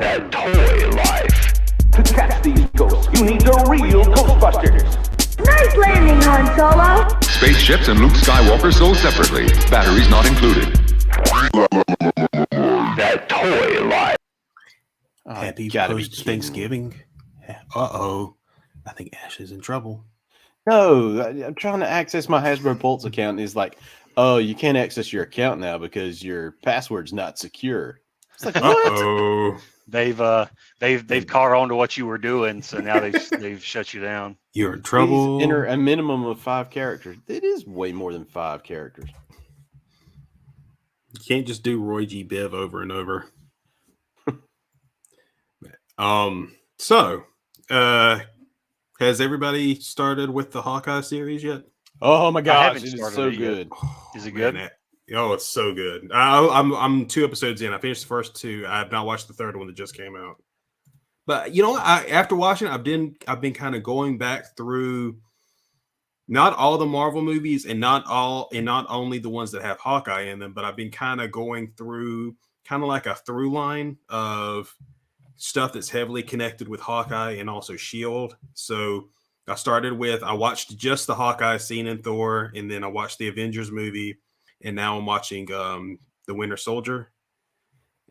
That toy life. To catch these ghosts, you need the real Ghostbusters. Nice landing, Han Solo. Spaceships and Luke Skywalker sold separately. Batteries not included. That toy life. Happy post-Thanksgiving. Uh-oh. I think Ash is in trouble. No, I'm trying to access my Hasbro Pulse account. And it's like, oh, you can't access your account now because your password's not secure. It's like, what? Uh-oh. They've caught on to what you were doing, so now they've shut you down. You're in trouble. Please enter a minimum of 5 characters. It is way more than 5 characters. You can't just do Roy G. Biv over and over. Has everybody started with the Hawkeye series yet? Oh my gosh, haven't it is started so it yet. good. Is it good? Man, it's so good. I'm 2 episodes in. I finished the first 2. I have not watched the third one that just came out. But you know, after watching it, I've been kind of going back through not all the Marvel movies and not only the ones that have Hawkeye in them, but I've been kind of going through kind of like a through line of stuff that's heavily connected with Hawkeye and also Shield. So I watched just the Hawkeye scene in Thor, and then I watched the Avengers movie, and now I'm watching the Winter Soldier.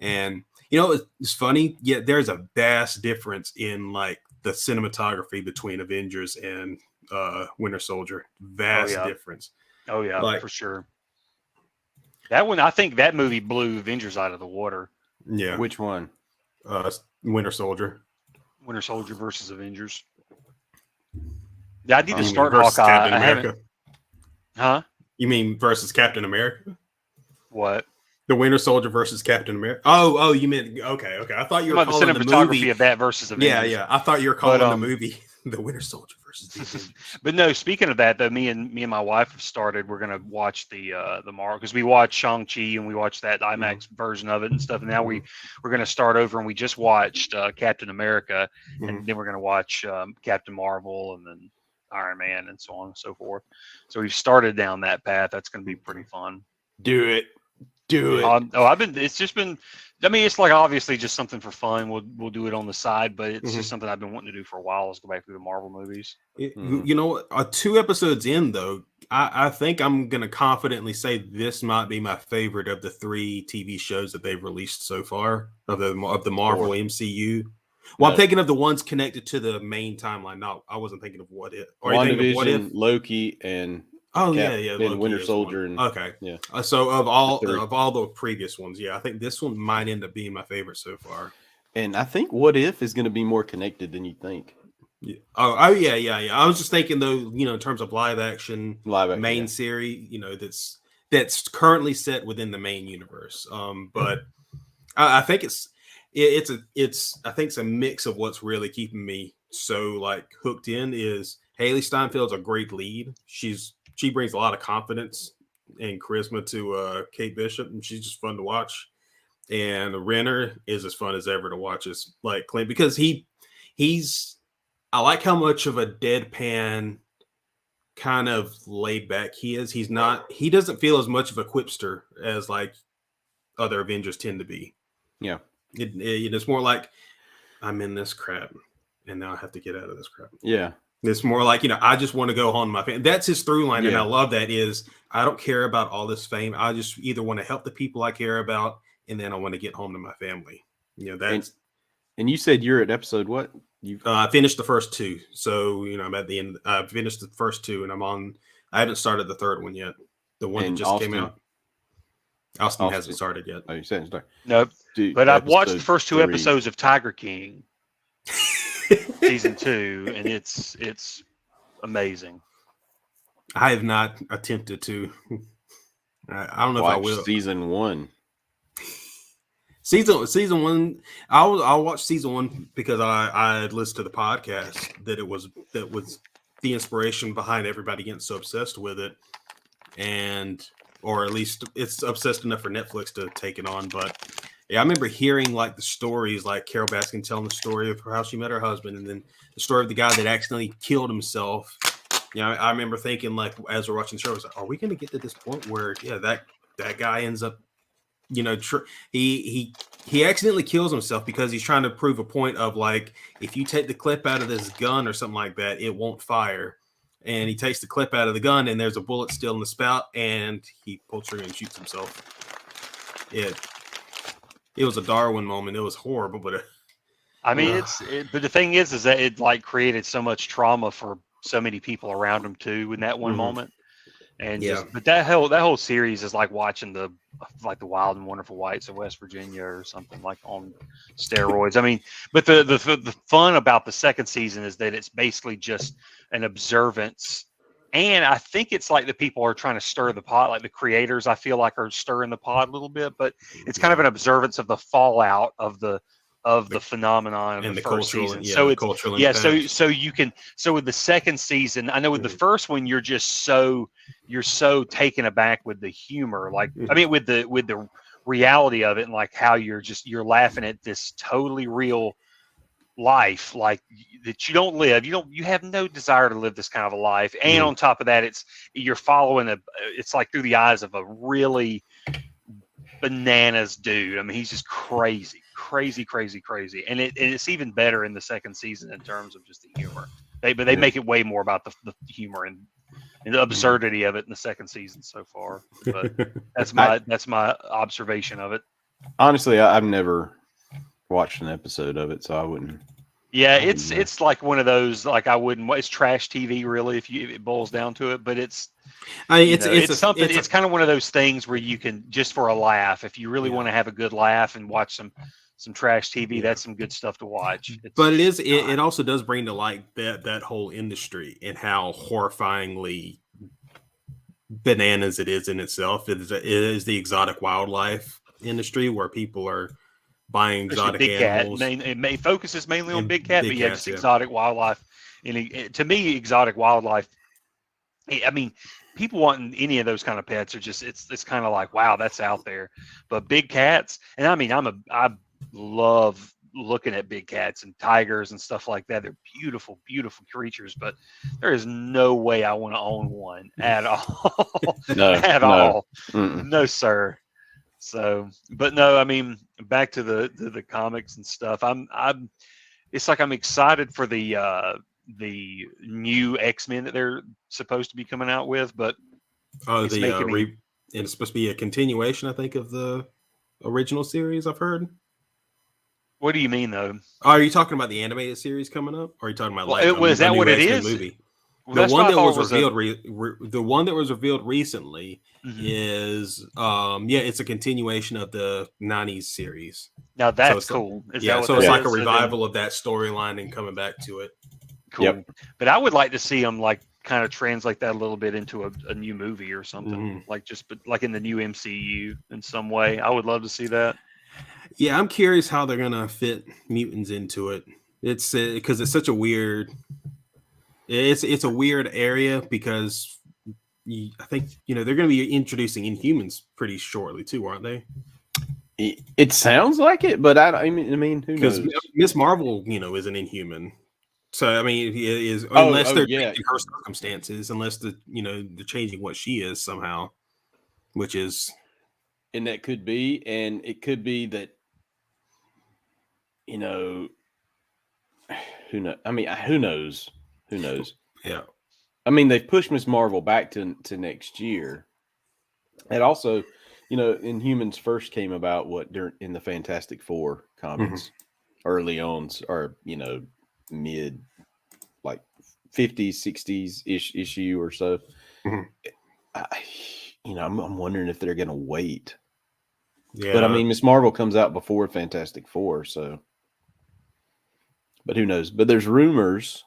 And you know, it's funny. Yeah, there's a vast difference in like the cinematography between Avengers and Winter Soldier. Vast difference. Oh yeah, like, for sure. That one, I think that movie blew Avengers out of the water. Yeah. Which one? Winter Soldier. Winter Soldier versus Avengers. Yeah, I need to start versus Hawkeye. Captain I America. haven't. Huh? You mean versus Captain America? What? The Winter Soldier versus Captain America. Oh, you meant okay. I thought you were About the calling the cinematography movie of that versus Avengers. Yeah. I thought you were calling But, the movie The Winter Soldier versus the Avengers. But no, speaking of that, though, me and my wife have started. We're gonna watch the Marvel, because we watched Shang-Chi and we watched that IMAX version of it and stuff. And now we're gonna start over, and we just watched Captain America, and then we're gonna watch Captain Marvel and then Iron Man and so on and so forth. So we've started down that path. That's gonna be pretty fun. Do it. It's just been. I mean, it's like obviously just something for fun. We'll do it on the side, but it's just something I've been wanting to do for a while. Is go back through the Marvel movies. You know, 2 episodes in though, I think I'm gonna confidently say this might be my favorite of the 3 TV shows that they've released so far of the Marvel MCU. Well, I'm thinking of the ones connected to the main timeline. No, I wasn't thinking of What If. WandaVision, Loki, and Loki Winter Soldier. And, okay, yeah. So of all the previous ones, I think this one might end up being my favorite so far. And I think What If is going to be more connected than you think. Yeah. Oh yeah. I was just thinking though, you know, in terms of live action main series, you know, that's currently set within the main universe. But I think it's a mix of what's really keeping me so like hooked in is Haley Steinfeld's a great lead. She brings a lot of confidence and charisma to Kate Bishop, and she's just fun to watch. And Renner is as fun as ever to watch as like Clint, because I like how much of a deadpan kind of laid back he is. He doesn't feel as much of a quipster as like other Avengers tend to be. Yeah. It's more like I'm in this crap and now I have to get out of this crap. Yeah. It's more like, you know, I just want to go home to my family. That's his through line. And I love that is I don't care about all this fame. I just either want to help the people I care about, and then I want to get home to my family. You know, and you said you're at episode what? I finished the first 2. So, you know, I'm at the end. I finished the first 2 and I haven't started the third one yet. The one that just came out. Austin hasn't started yet. Oh, you said start. Nope. But I've watched the first 2 episodes of Tiger King season 2, and it's amazing. I have not attempted to. I don't know if I will. Season 1. Season 1. I'll watch season 1 because I listened to the podcast that was the inspiration behind everybody getting so obsessed with it, or at least it's obsessed enough for Netflix to take it on. But yeah, I remember hearing like the stories, like Carol Baskin telling the story of how she met her husband, and then the story of the guy that accidentally killed himself. You know, I remember thinking, like, as we're watching the show, I was like, are we going to get to this point where, that guy ends up, you know, he he accidentally kills himself because he's trying to prove a point of like, if you take the clip out of this gun or something like that, it won't fire. And he takes the clip out of the gun, and there's a bullet still in the spout, and he pulls trigger and shoots himself. It was a Darwin moment. It was horrible, but I mean, but the thing is that it like created so much trauma for so many people around him too in that one moment. And but that whole series is like watching the Wild and Wonderful Whites of West Virginia or something, like on steroids. I mean, but the fun about the second season is that it's basically just an observance. And I think it's like the people are trying to stir the pot, like the creators, I feel like, are stirring the pot a little bit, but it's kind of an observance of the fallout of the phenomenon of the first season. So it's cultural impact. So you can, so with the second season, I know with the first one, you're so taken aback with the humor, like I mean with the reality of it, and like how you're laughing at this totally real life, like that you don't live, you have no desire to live this kind of a life. And on top of that, you're following it's like through the eyes of a really bananas dude. I mean, he's just crazy. And it's even better in the second season in terms of just the humor. They make it way more about the humor and the absurdity of it in the second season so far. But that's my observation of it. Honestly, I've never watched an episode of it, so I wouldn't. Yeah, it's like one of those, like I wouldn't. It's trash TV, really, if it boils down to it. But it's kind of one of those things where you can, just for a laugh, if you really want to have a good laugh and watch some trash TV, that's some good stuff to watch. But it also does bring to light that whole industry and how horrifyingly bananas it is in itself. It is the exotic wildlife industry where people are buying exotic animals. It focuses mainly on big cat, but just exotic wildlife. And to me, exotic wildlife, I mean, people wanting any of those kind of pets are just, it's kind of like, wow, that's out there. But big cats, and I mean, I love looking at big cats and tigers and stuff like that. They're beautiful, beautiful creatures, but there is no way I want to own one at all. All. No, sir. So, but no, I mean, back to the comics and stuff. It's like I'm excited for the new X-Men that they're supposed to be coming out with, but it's supposed to be a continuation, I think, of the original series. I've heard. What do you mean, though? Are you talking about the animated series coming up, or are you talking about is that what it is? Movie? Well, the one that was revealed, the one that was revealed recently is, it's a continuation of the '90s series. Now that's cool. So it's like a revival of that storyline and coming back to it. Cool. Yep. But I would like to see them like kind of translate that a little bit into a new movie or something, like in the new MCU in some way. I would love to see that. Yeah, I'm curious how they're gonna fit mutants into it. It's because it's such a weird. It's a weird area because I think they're going to be introducing Inhumans pretty shortly too, aren't they? It sounds like it, but I mean, who knows? Because Miss Marvel, is an Inhuman. So I mean, it is unless they're changing her circumstances, unless they're changing what she is somehow, which is, and that could be, and it could be that, who knows? I mean, who knows? Who knows? Yeah. I mean, they've pushed Miss Marvel back to next year. And also, Inhumans first came about in the Fantastic Four comics early on, or, mid, like 50s, 60s issue or so. I'm wondering if they're going to wait. Yeah. But I mean, Miss Marvel comes out before Fantastic Four, so. But who knows? But there's rumors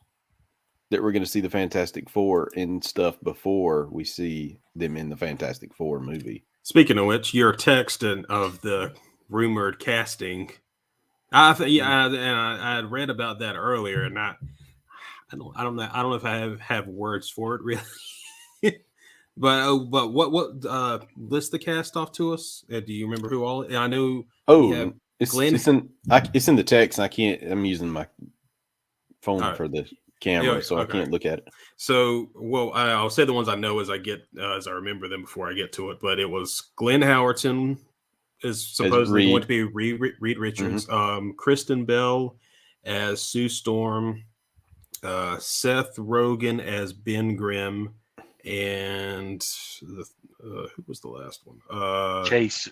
that we're going to see the Fantastic Four in stuff before we see them in the Fantastic Four movie. Speaking of which, your text of the rumored casting, I had read about that earlier, and I don't know if I have words for it really. but what list the cast off to us? Do you remember who all? I know. Oh, it's in the text. I'm using my phone for the camera, so I can't look at it. So, I'll say the ones I know as I remember them before I get to it. But it was Glenn Howerton is supposedly going Reed. to be Reed Richards. Kristen Bell as Sue Storm, Seth Rogen as Ben Grimm, and who was the last one? Chase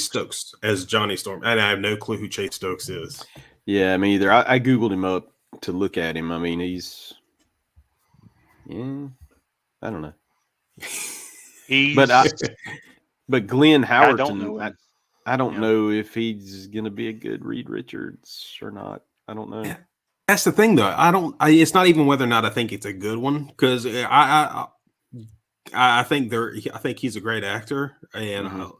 Stokes as Johnny Storm. And I have no clue who Chase Stokes is. Yeah, me either. I Googled him up to look at him. I mean, he's, I don't know. But Glenn Howerton, I don't know if he's going to be a good Reed Richards or not. I don't know. That's the thing, though. It's not even whether or not I think it's a good one, because I think he's a great actor, and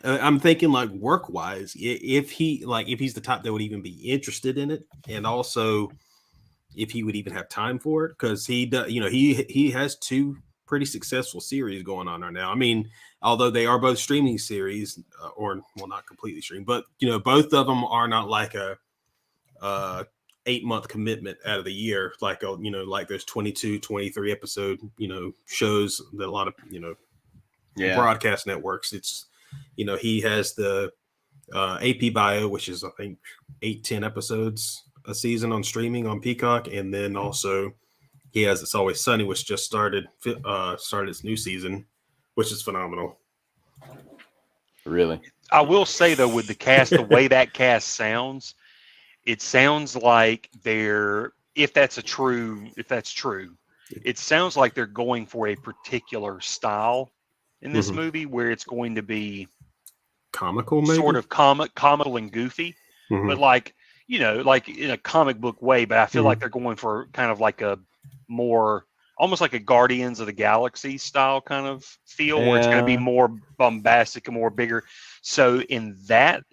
I'm thinking like work wise, if he's the type that would even be interested in it, and also if he would even have time for it, because he has 2 pretty successful series going on right now. I mean, although they are both streaming series, not completely streamed, but both of them are not like a 8-month commitment out of the year, like like those 22, 23 episode shows that a lot of broadcast networks. It's he has the AP Bio, which is I think 8-10 episodes a season on streaming on Peacock, and then also he has It's Always Sunny, which just started its new season, which is phenomenal. Really, I will say though, with the cast, the way that cast sounds, it sounds like if that's true, it sounds like they're going for a particular style in this movie, where it's going to be comical, maybe? Sort of comical and goofy, but like in a comic book way. But I feel like they're going for kind of like a more, almost like a Guardians of the Galaxy style kind of feel, where it's going to be more bombastic and more bigger. So in that,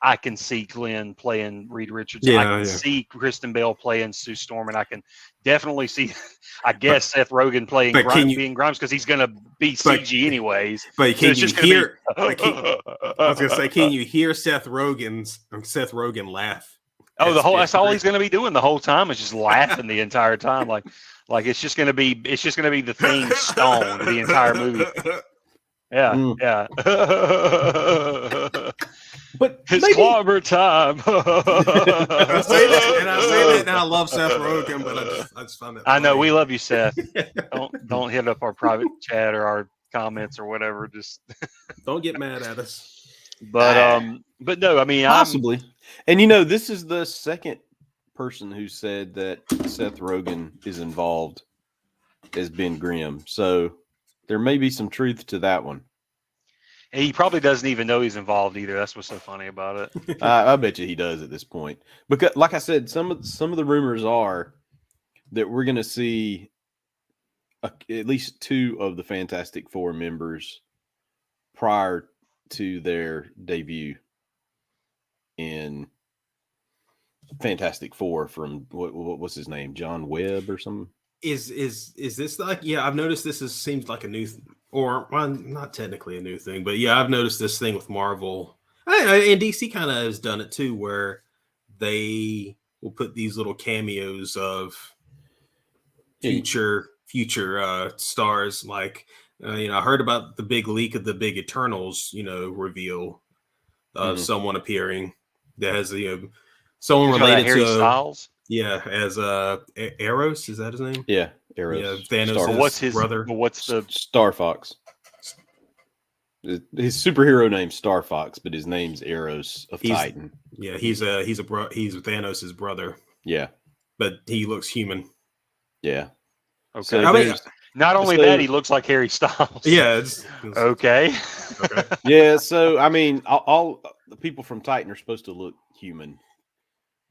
I can see Glenn playing Reed Richards. I can see Kristen Bell playing Sue Storm, and I can definitely see, I guess, Seth Rogen playing being Grimes, because he's going to be CG anyways. But can you hear? I was going to say, can you hear Seth Rogen laugh? Oh, that's all he's going to be doing the whole time, is just laughing the entire time, like it's just going to be the theme stone the entire movie. Yeah. But it's clobber time. I say that, and I love Seth Rogen, but I just find that funny. I know we love you, Seth. Don't hit up our private chat or our comments or whatever. Just don't get mad at us. But no, I mean, possibly. And this is the second person who said that Seth Rogen is involved as Ben Grimm. So there may be some truth to that one. And he probably doesn't even know he's involved either. That's what's so funny about it. I bet you he does at this point. Because, like I said, some of the rumors are that we're going to see at least 2 of the Fantastic Four members prior to their debut in Fantastic Four from what's his name, John Webb or something. Is this like? Yeah, I've noticed this seems like a new not technically a new thing, but yeah, I've noticed this thing with Marvel and DC kind of has done it too, where they will put these little cameos of future stars. Like I heard about the big leak of the big Eternals reveal of someone appearing that has someone related Harry to Styles. Yeah, as Eros, is that his name? Yeah, Eros. Yeah, Thanos. What's his brother? What's the Star Fox? His superhero name's Star Fox, but his name's Eros of Titan. Yeah, he's Thanos' brother. Yeah, but he looks human. Yeah. Okay. So not only that, he looks like Harry Styles. Yeah. It's okay. Yeah. So I mean, all the people from Titan are supposed to look human.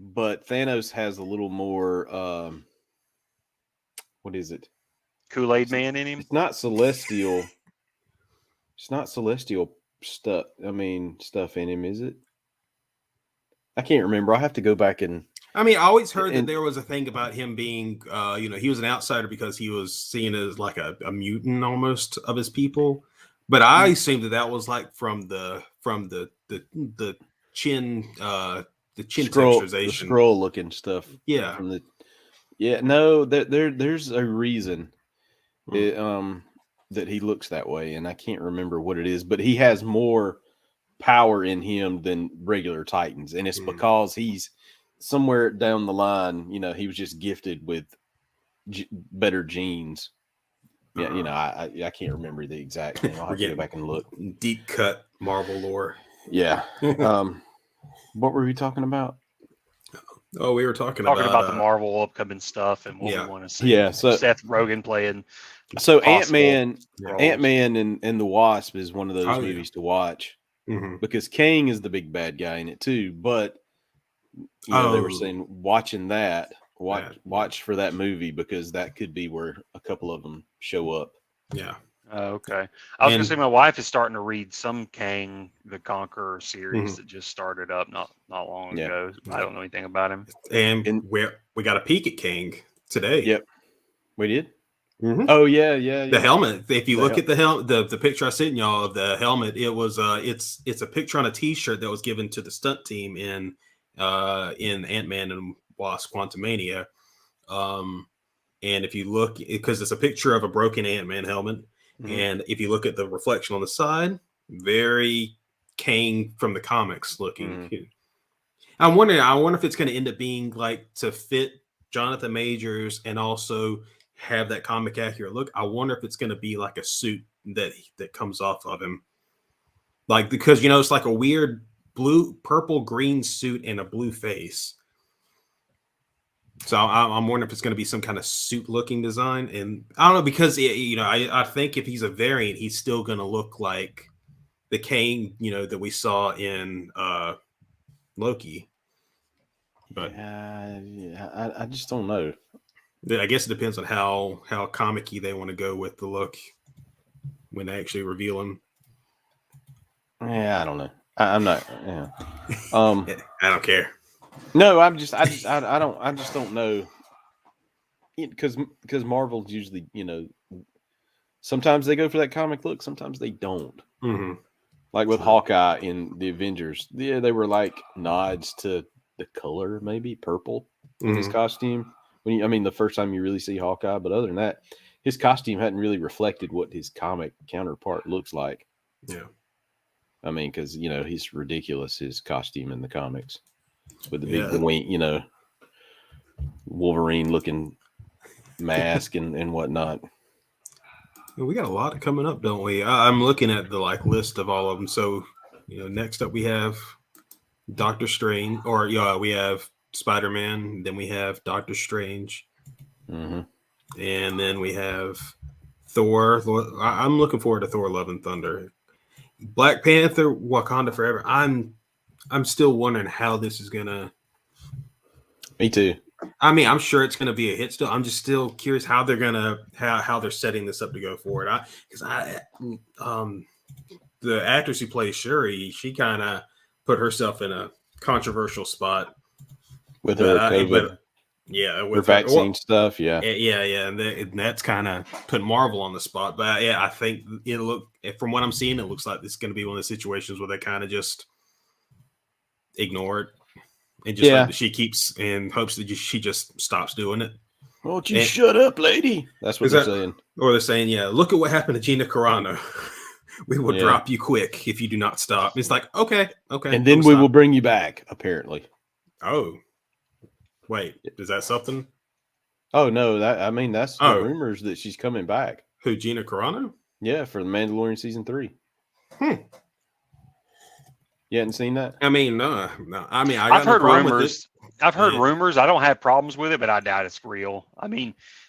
But Thanos has a little more, what is it? Kool-Aid Man in him? It's not celestial. It's not celestial stuff. I mean, stuff in him, is it? I can't remember. I'll have to go back and. I mean, I always heard that there was a thing about him being, he was an outsider because he was seen as like a mutant almost of his people. But I assumed that was like from the chin. The chin texturization, the scroll looking stuff. Yeah. No, there's a reason. that he looks that way, and I can't remember what it is, but he has more power in him than regular Titans, and it's because he's somewhere down the line, he was just gifted with better genes. Yeah, I can't remember the exact name. I'll have to go back and look. Deep cut Marvel lore. Yeah. What were we talking about? Oh, we were talking about the Marvel upcoming stuff and what we want to see. Yeah, so Seth Rogen playing. So Ant-Man and the Wasp is one of those movies to watch because Kang is the big bad guy in it too. But they were saying watching that, watch for that movie because that could be where a couple of them show up. Yeah. Oh, okay. I was going to say my wife is starting to read some Kang the Conqueror series that just started up not long ago. I don't know anything about him. And we got a peek at Kang today. Yep. We did? Oh, yeah. The helmet. If you look at the helmet, the picture I sent y'all of the helmet, it was it's a picture on a T-shirt that was given to the stunt team in Ant-Man and Wasp: Quantumania. And if you look, because it's a picture of a broken Ant-Man helmet. And if you look at the reflection on the side, very Kang from the comics looking. I wonder if it's going to end up being like to fit Jonathan Majors and also have that comic accurate look. I wonder if it's going to be like a suit that comes off of him, like because it's like a weird blue, purple, green suit and a blue face. So I'm wondering if it's going to be some kind of suit-looking design, and I don't know because I think if he's a variant, he's still going to look like the Kang that we saw in Loki. But I just don't know. I guess it depends on how comic-y they want to go with the look when they actually reveal him. Yeah, I don't know. I'm not. Yeah. I don't care. No, I just don't know. Because Marvel's usually, sometimes they go for that comic look, sometimes they don't. Like with Hawkeye in the Avengers, they were like nods to the color, maybe purple in his costume. The first time you really see Hawkeye, but other than that, his costume hadn't really reflected what his comic counterpart looks like. Yeah. Because he's ridiculous, his costume in the comics. With the big wing, Wolverine looking mask and whatnot. We got a lot coming up, don't we? I'm looking at the list of all of them. So, next up we have Doctor Strange, or we have Spider-Man. Then we have Doctor Strange, and then we have Thor. I'm looking forward to Thor: Love and Thunder. Black Panther, Wakanda Forever. I'm still wondering how this is gonna. Me too. I'm sure it's gonna be a hit. Still, I'm just still curious how they're gonna how they're setting this up to go forward. The actress who plays Shuri, she kind of put herself in a controversial spot with her COVID. With her vaccine stuff. Yeah, and that's kind of put Marvel on the spot. But I think from what I'm seeing, it looks like this is going to be one of the situations where they kind of just ignore it and just she keeps and hopes that she just stops doing it. Won't you shut up, lady? That's what they're saying. Or they're saying, look at what happened to Gina Carano. We will drop you quick if you do not stop. It's like, okay. And then we will bring you back, apparently. Oh. Wait, is that something? Oh, no. That's the rumors that she's coming back. Who, Gina Carano? Yeah, for The Mandalorian Season 3. You hadn't seen that? No. I've heard rumors. I've heard rumors. I don't have problems with it, but I doubt it's real.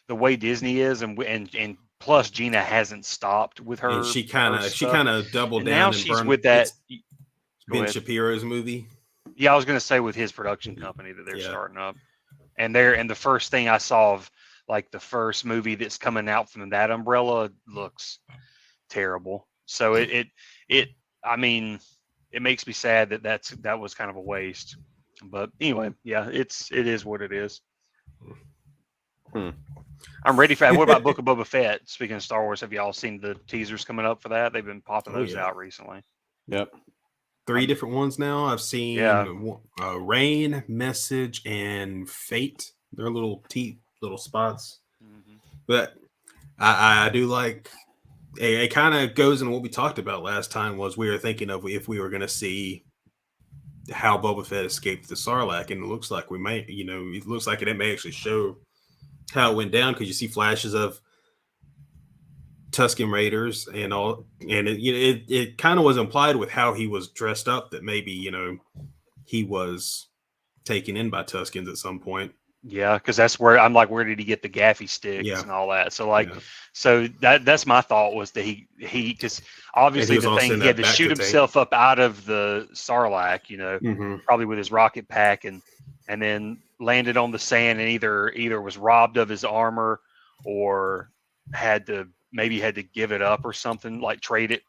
The way Disney is, and plus Gina hasn't stopped with her. And she kind of doubled down. Now she's with that Ben Shapiro's movie. Yeah, I was going to say with his production company that they're starting up, and the first thing I saw of like the first movie that's coming out from that umbrella looks terrible. So it makes me sad that was kind of a waste. But anyway, it is what it is. I'm ready for that. What about Book of Boba Fett? Speaking of Star Wars, have y'all seen the teasers coming up for that? They've been popping those out recently. Yep. 3 different ones now. I've seen Rain, Message, and Fate. They're little spots. But I do like it kind of goes in what we talked about last time. Was we were thinking of if we were going to see how Boba Fett escaped the Sarlacc, and it looks like we might. It looks like it may actually show how it went down because you see flashes of Tusken Raiders and all, and it kind of was implied with how he was dressed up that maybe he was taken in by Tuskens at some point. Yeah, because that's where I'm like, where did he get the gaffy sticks Yeah. and all that? So so that's my thought was that he because obviously was the also thing in he had that to shoot back to himself up out of the Sarlacc, Mhm. probably with his rocket pack and then landed on the sand and either was robbed of his armor or had to give it up or something, like trade it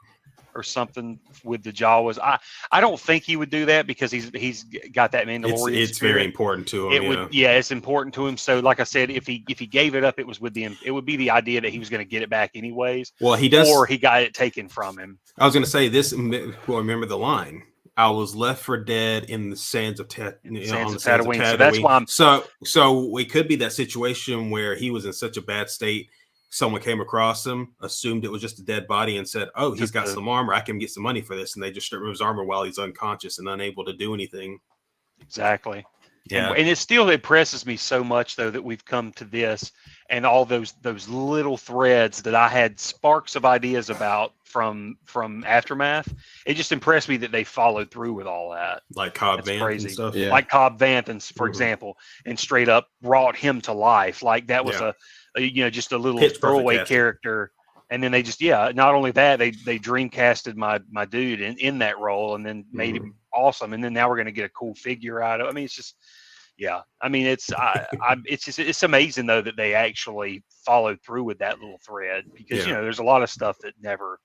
or something with the Jawas. I don't think he would do that because he's got that Mandalorian It's spirit. very important to him. It's important to him. So like I said, if he gave it up, it would be the idea that he was going to get it back anyways. Well, he does, or he got it taken from him. I was going to say this. Well, remember the line: "I was left for dead in the sands of Tatooine." So that's why I'm. So it could be that situation where he was in such a bad state. Someone came across him, assumed it was just a dead body, and said, "Oh, he's got some armor. I can get some money for this." And they just stripped him of his armor while he's unconscious and unable to do anything. Exactly. Yeah. And it still impresses me so much though that we've come to this and all those little threads that I had sparks of ideas about from Aftermath. It just impressed me that they followed through with all that. Like Cobb Vanth and stuff. Yeah. Like Cobb Vanth, for example, and straight up brought him to life. Like that was just a little throwaway character. And then they just, not only that, they dream casted my dude in that role and then made him awesome. And then now we're going to get a cool figure out of it. I mean, it's just, I mean, it's amazing though that they actually followed through with that little thread because, there's a lot of stuff that never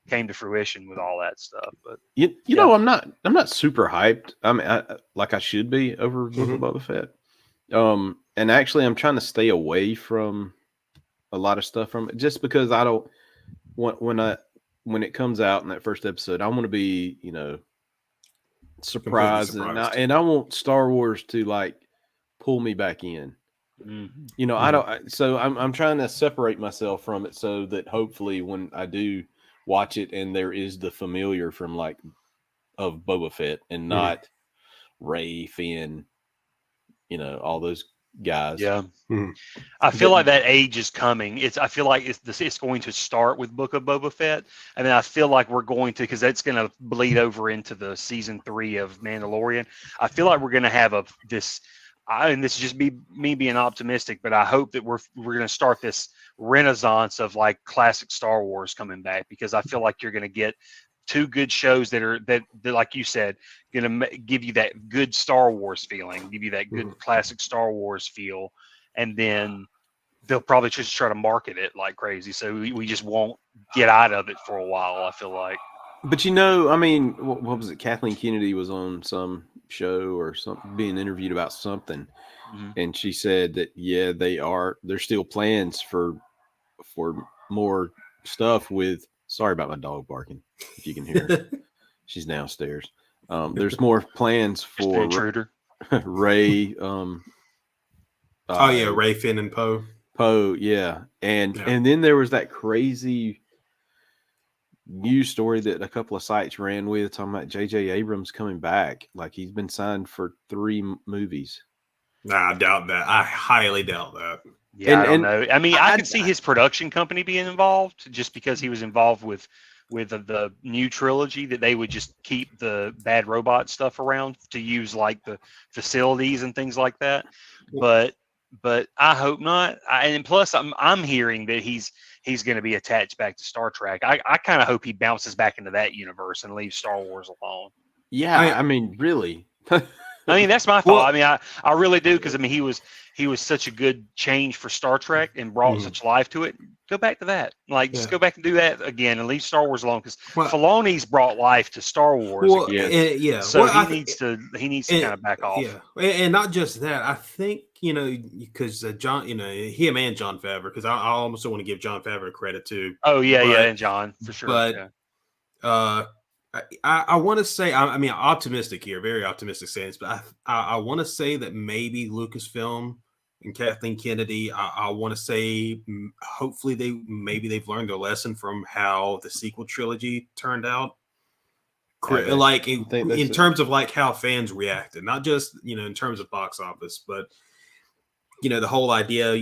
came to fruition with all that stuff. But you know, I'm not super hyped. I mean, like I should be over Book of Boba Fett. And actually, I'm trying to stay away from a lot of stuff from it, just because I don't want when it comes out in that first episode, I want to be surprised. And I want Star Wars to like pull me back in. I don't. So I'm trying to separate myself from it so that hopefully when I do watch it and there is the familiar from like of Boba Fett and not Rey, Finn, all those guys. Yeah. I feel like that age is coming. I feel like it's going to start with Book of Boba Fett. And then I feel like we're going to, because that's going to bleed over into the season 3 of Mandalorian. I feel like we're going to have and this is just me being optimistic, but I hope that we're going to start this renaissance of like classic Star Wars coming back, because I feel like you're going to get 2 good shows that like you said, going to give you that good Star Wars feeling, give you that good classic Star Wars feel, and then they'll probably just try to market it like crazy, so we just won't get out of it for a while, I feel like. But I mean, what was it? Kathleen Kennedy was on some show or something, being interviewed about something, and she said that there's still plans for more stuff with. Sorry about my dog barking. If you can hear her. She's downstairs. There's more plans for Rey. Rey, Finn, and Poe. And then there was that crazy news story that a couple of sites ran with talking about J.J. Abrams coming back. Like he's been signed for 3 movies. Nah, I doubt that. I highly doubt that. Yeah, I don't know. I mean, I could see his production company being involved just because he was involved with the new trilogy, that they would just keep the Bad Robot stuff around to use like the facilities and things like that. But I hope not. And plus, I'm hearing that he's going to be attached back to Star Trek. I kind of hope he bounces back into that universe and leaves Star Wars alone. Yeah, I mean, really. I mean, that's my thought. I mean, I really do, because I mean, he was such a good change for Star Trek and brought such life to it. Go back to that. Like, just go back and do that again and leave Star Wars alone, because Filoni's brought life to Star Wars again. So he needs to kind of back off. Yeah, and not just that. I think because John, him and John Favreau, because I almost want to give John Favreau credit too. Oh and John for sure. But I want to say, I mean, optimistic here, very optimistic stance, but I want to say that maybe Lucasfilm and Kathleen Kennedy. I want to say, hopefully they've learned their lesson from how the sequel trilogy turned out. Like in terms of like how fans reacted, not just in terms of box office, but the whole idea,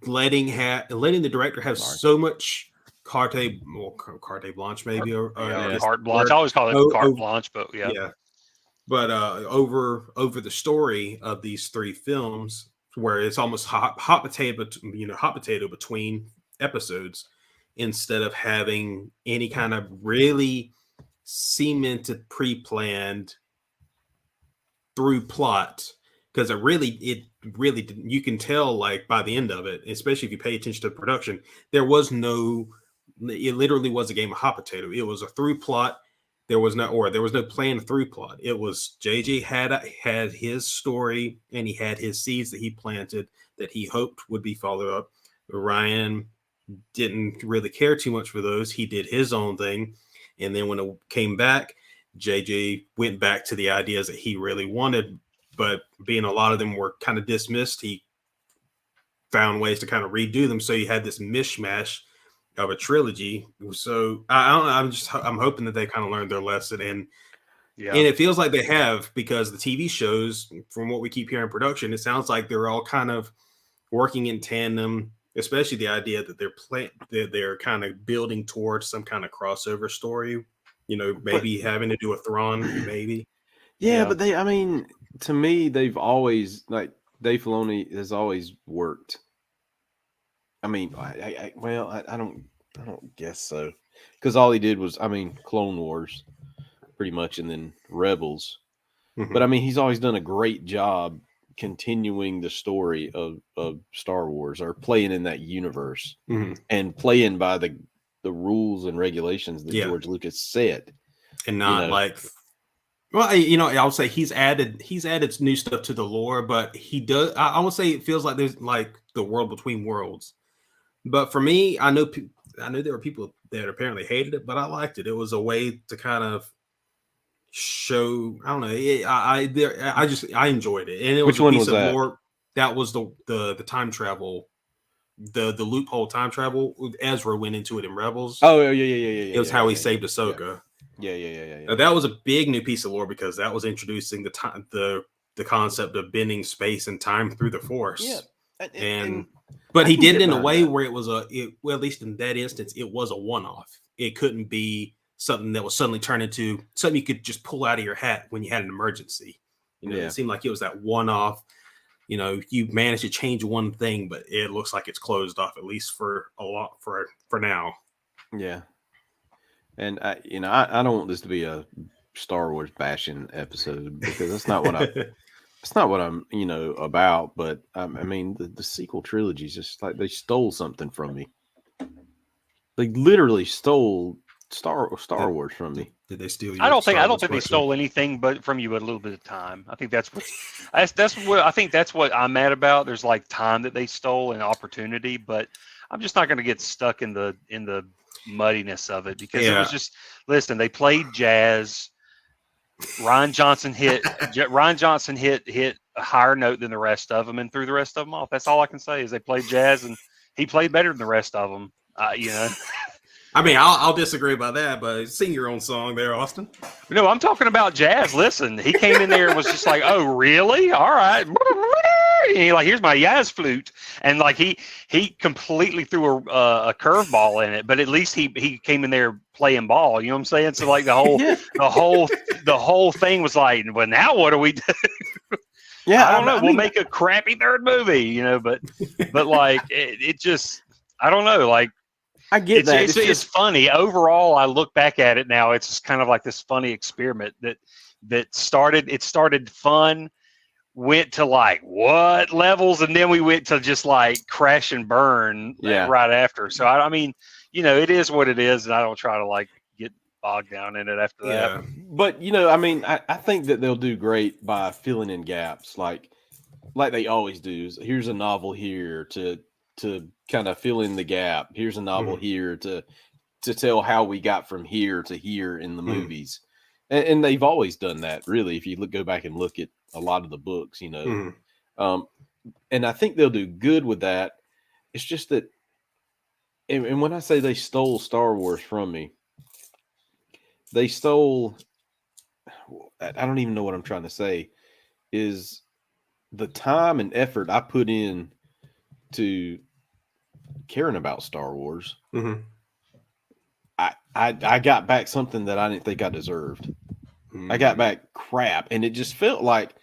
letting the director have so much carte blanche, maybe, or carte blanche. I always call it carte blanche, but yeah. But over the story of these three films, where it's almost hot potato between episodes, instead of having any kind of really cemented, pre-planned through plot, because it really you can tell, like, by the end of it, especially if you pay attention to the production, it literally was a game of hot potato. It was a through plot. There was no planned through plot. It was JJ had his story, and he had his seeds that he planted that he hoped would be followed up. Ryan didn't really care too much for those. He did his own thing. And then when it came back, JJ went back to the ideas that he really wanted, but being a lot of them were kind of dismissed, he found ways to kind of redo them. So you had this mishmash of a trilogy. So I'm hoping that they kind of learned their lesson, and it feels like they have, because the TV shows, from what we keep hearing in production, it sounds like they're all kind of working in tandem, especially the idea that they're kind of building towards some kind of crossover story, maybe having to do a Thrawn, maybe. Yeah, but to me, they've always, like, Dave Filoni has always worked. I don't guess so, because all he did was, Clone Wars, pretty much, and then Rebels. Mm-hmm. But he's always done a great job continuing the story of Star Wars, or playing in that universe, and playing by the rules and regulations that George Lucas said, and not I'll say he's added new stuff to the lore, but he does. I would say it feels like there's like the world between worlds. But for me, I know there were people that apparently hated it, but I liked it. It was a way to kind of show. I don't know. I enjoyed it, and it was Which one was that? Lore. That was the time travel, the loophole time travel. Ezra went into it in Rebels. Oh yeah. It was how he saved Ahsoka. Yeah. That was a big new piece of lore, because that was introducing the concept of bending space and time through the Force. Yeah, but he did it in a way where it was at least in that instance, it was a one-off. It couldn't be something that was suddenly turned into something you could just pull out of your hat when you had an emergency. It seemed like it was that one-off. You managed to change one thing, but it looks like it's closed off, at least for now. Yeah. And I don't want this to be a Star Wars bashing episode, because that's not what it's not what I'm about. But the sequel trilogy is just like they stole something from me. They literally stole Star Wars from me. Did they steal? I don't think they stole anything, but from you a little bit of time. I think that's what I'm mad about. There's like time that they stole and opportunity, but I'm just not going to get stuck in the muddiness of it, because it was just, listen, they played jazz. Ryan Johnson hit a higher note than the rest of them, and threw the rest of them off. That's all I can say, is they played jazz, and he played better than the rest of them. I'll disagree about that, but sing your own song there, Austin. No, I'm talking about jazz. Listen, he came in there and was just like, "Oh, really? All right." And he here's my jazz flute, and like he completely threw a curveball in it, but at least he came in there playing ball. You know what I'm saying? So like the whole thing was like, well, now what do we do? Yeah, I don't know. We'll make a crappy third movie, but like it just, I don't know. Like, I get that. It's funny. Overall, I look back at it now, it's just kind of like this funny experiment that started fun, went to like what levels, and then we went to just like crash and burn right after. So it is what it is, and I don't try to like get bogged down in it after that. But I think that they'll do great by filling in gaps, like they always do. Here's a novel here to kind of fill in the gap. Here's a novel here to tell how we got from here to here in the movies. And they've always done that, really. If you go back and look at a lot of the books, and I think they'll do good with that. It's just that, and when I say they stole Star Wars from me, they stole. I don't even know what I'm trying to say. Is the time and effort I put in to caring about Star Wars. Mm-hmm. I got back something that I didn't think I deserved. Mm-hmm. I got back crap, and it just felt like,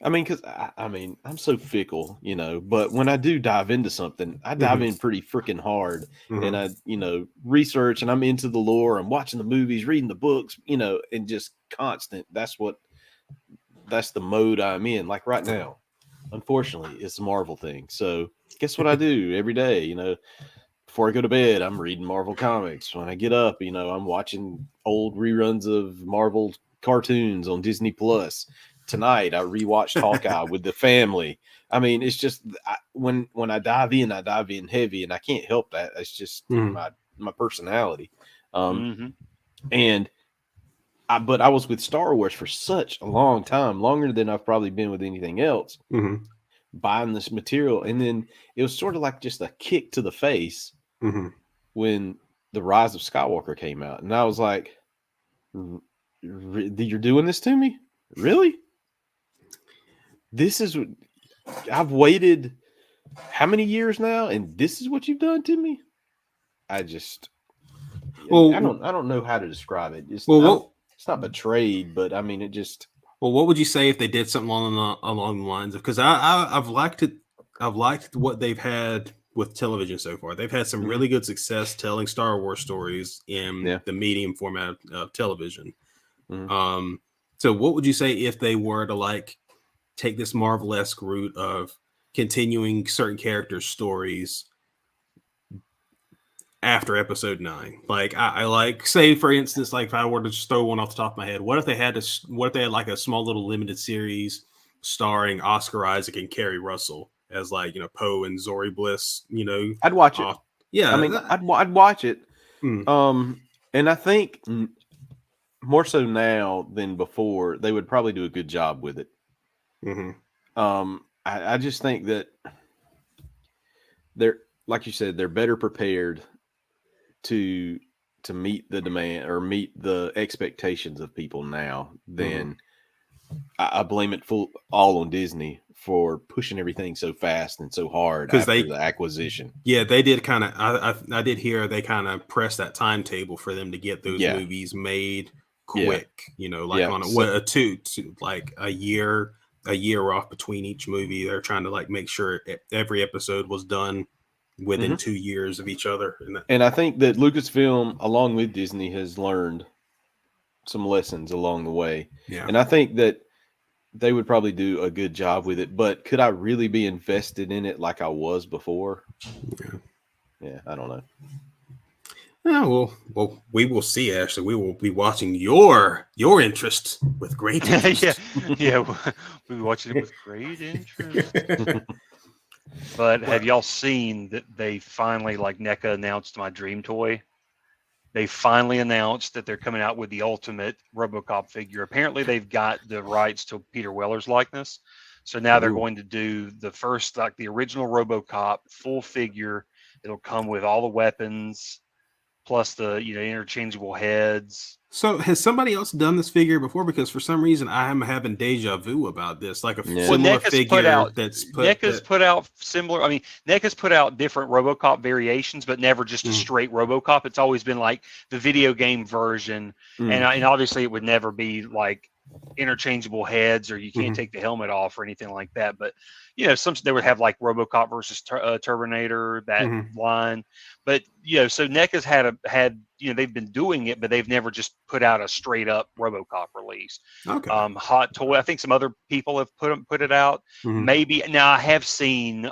I mean, because I mean, I'm so fickle, you know. But when I do dive into something, I dive in pretty freaking hard, and I, you know, research, and I'm into the lore. I'm watching the movies, reading the books, you know, and just constant. That's the mode I'm in. Like right now, unfortunately, it's a Marvel thing. So guess what I do every day? You know, before I go to bed, I'm reading Marvel comics. When I get up, you know, I'm watching old reruns of Marvel cartoons on Disney Plus. Tonight, I rewatched Hawkeye with the family. I mean, it's just when I dive in heavy, and I can't help that. It's just my personality. And but I was with Star Wars for such a long time, longer than I've probably been with anything else. Buying this material, and then it was sort of like just a kick to the face when the Rise of Skywalker came out, and I was like, "You're doing this to me, really? This is what I've waited how many years now, and this is what you've done to me." I just, I don't know how to describe it. It's not betrayed, but I mean, it just. Well, what would you say if they did something along the lines of, because I've liked it. I've liked what they've had with television so far. They've had some really good success telling Star Wars stories in the medium format of television. So what would you say if they were to like take this Marvel-esque route of continuing certain characters' stories after episode 9? Like I like, say for instance, like if I were to just throw one off the top of my head, what if they had like a small little limited series starring Oscar Isaac and Kerry Russell as, like, you know, Poe and Zori Bliss, you know? I'd watch it. Yeah, I mean, I'd watch it. And I think more so now than before, they would probably do a good job with it. I just think that they're, like you said, they're better prepared to meet the demand or meet the expectations of people now than I blame it all on Disney for pushing everything so fast and so hard after the acquisition. Yeah, they did kind of. I did hear they kind of pressed that timetable for them to get those movies made quick. You know, like on like a year off between each movie. They're trying to like make sure every episode was done within 2 years of each other. And I think that Lucasfilm, along with Disney, has learned some lessons along the way. Yeah. And I think that they would probably do a good job with it. But could I really be invested in it like I was before? Yeah, I don't know. Yeah, well, we will see. Actually, we will be watching your interest with great interest. We'll be watching it with great interest. But have y'all seen that they finally, like NECA announced my dream toy? They finally announced that they're coming out with the ultimate Robocop figure. Apparently, they've got the rights to Peter Weller's likeness. So now they're going to do the first, like the original Robocop full figure. It'll come with all the weapons, plus the, you know, interchangeable heads. So has somebody else done this figure before? Because for some reason I am having deja vu about this, like a similar figure NECA's put out similar. I mean, NECA's put out different RoboCop variations, but never just a straight RoboCop. It's always been like the video game version, and obviously it would never be like interchangeable heads, or you can't take the helmet off or anything like that. But you know, they would have like RoboCop versus Terminator, that line. But you know, so NECA's had you know, they've been doing it, but they've never just put out a straight up RoboCop release. Hot Toy, I think some other people have put it out. Maybe now I have seen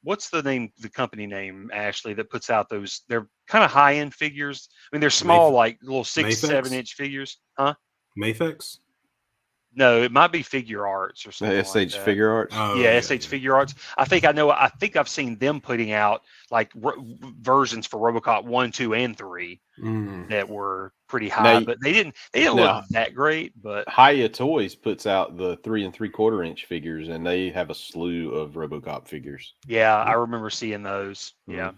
what's the company name, Ashley, that puts out those, they're kind of high end figures. I mean, they're small, like little 6-7 inch figures, huh? Mafex? No, it might be Figure Arts or something. SH like that. Figure Arts. Oh, Yeah, SH Figure Arts. I think I've seen them putting out like versions for RoboCop 1, 2, and 3 Mm. that were pretty high, Now- but they didn't look now- that great. But Hiya Toys puts out the 3 3/4 inch figures, and they have a slew of RoboCop figures. yeah, I remember seeing those. Mhm. Yeah.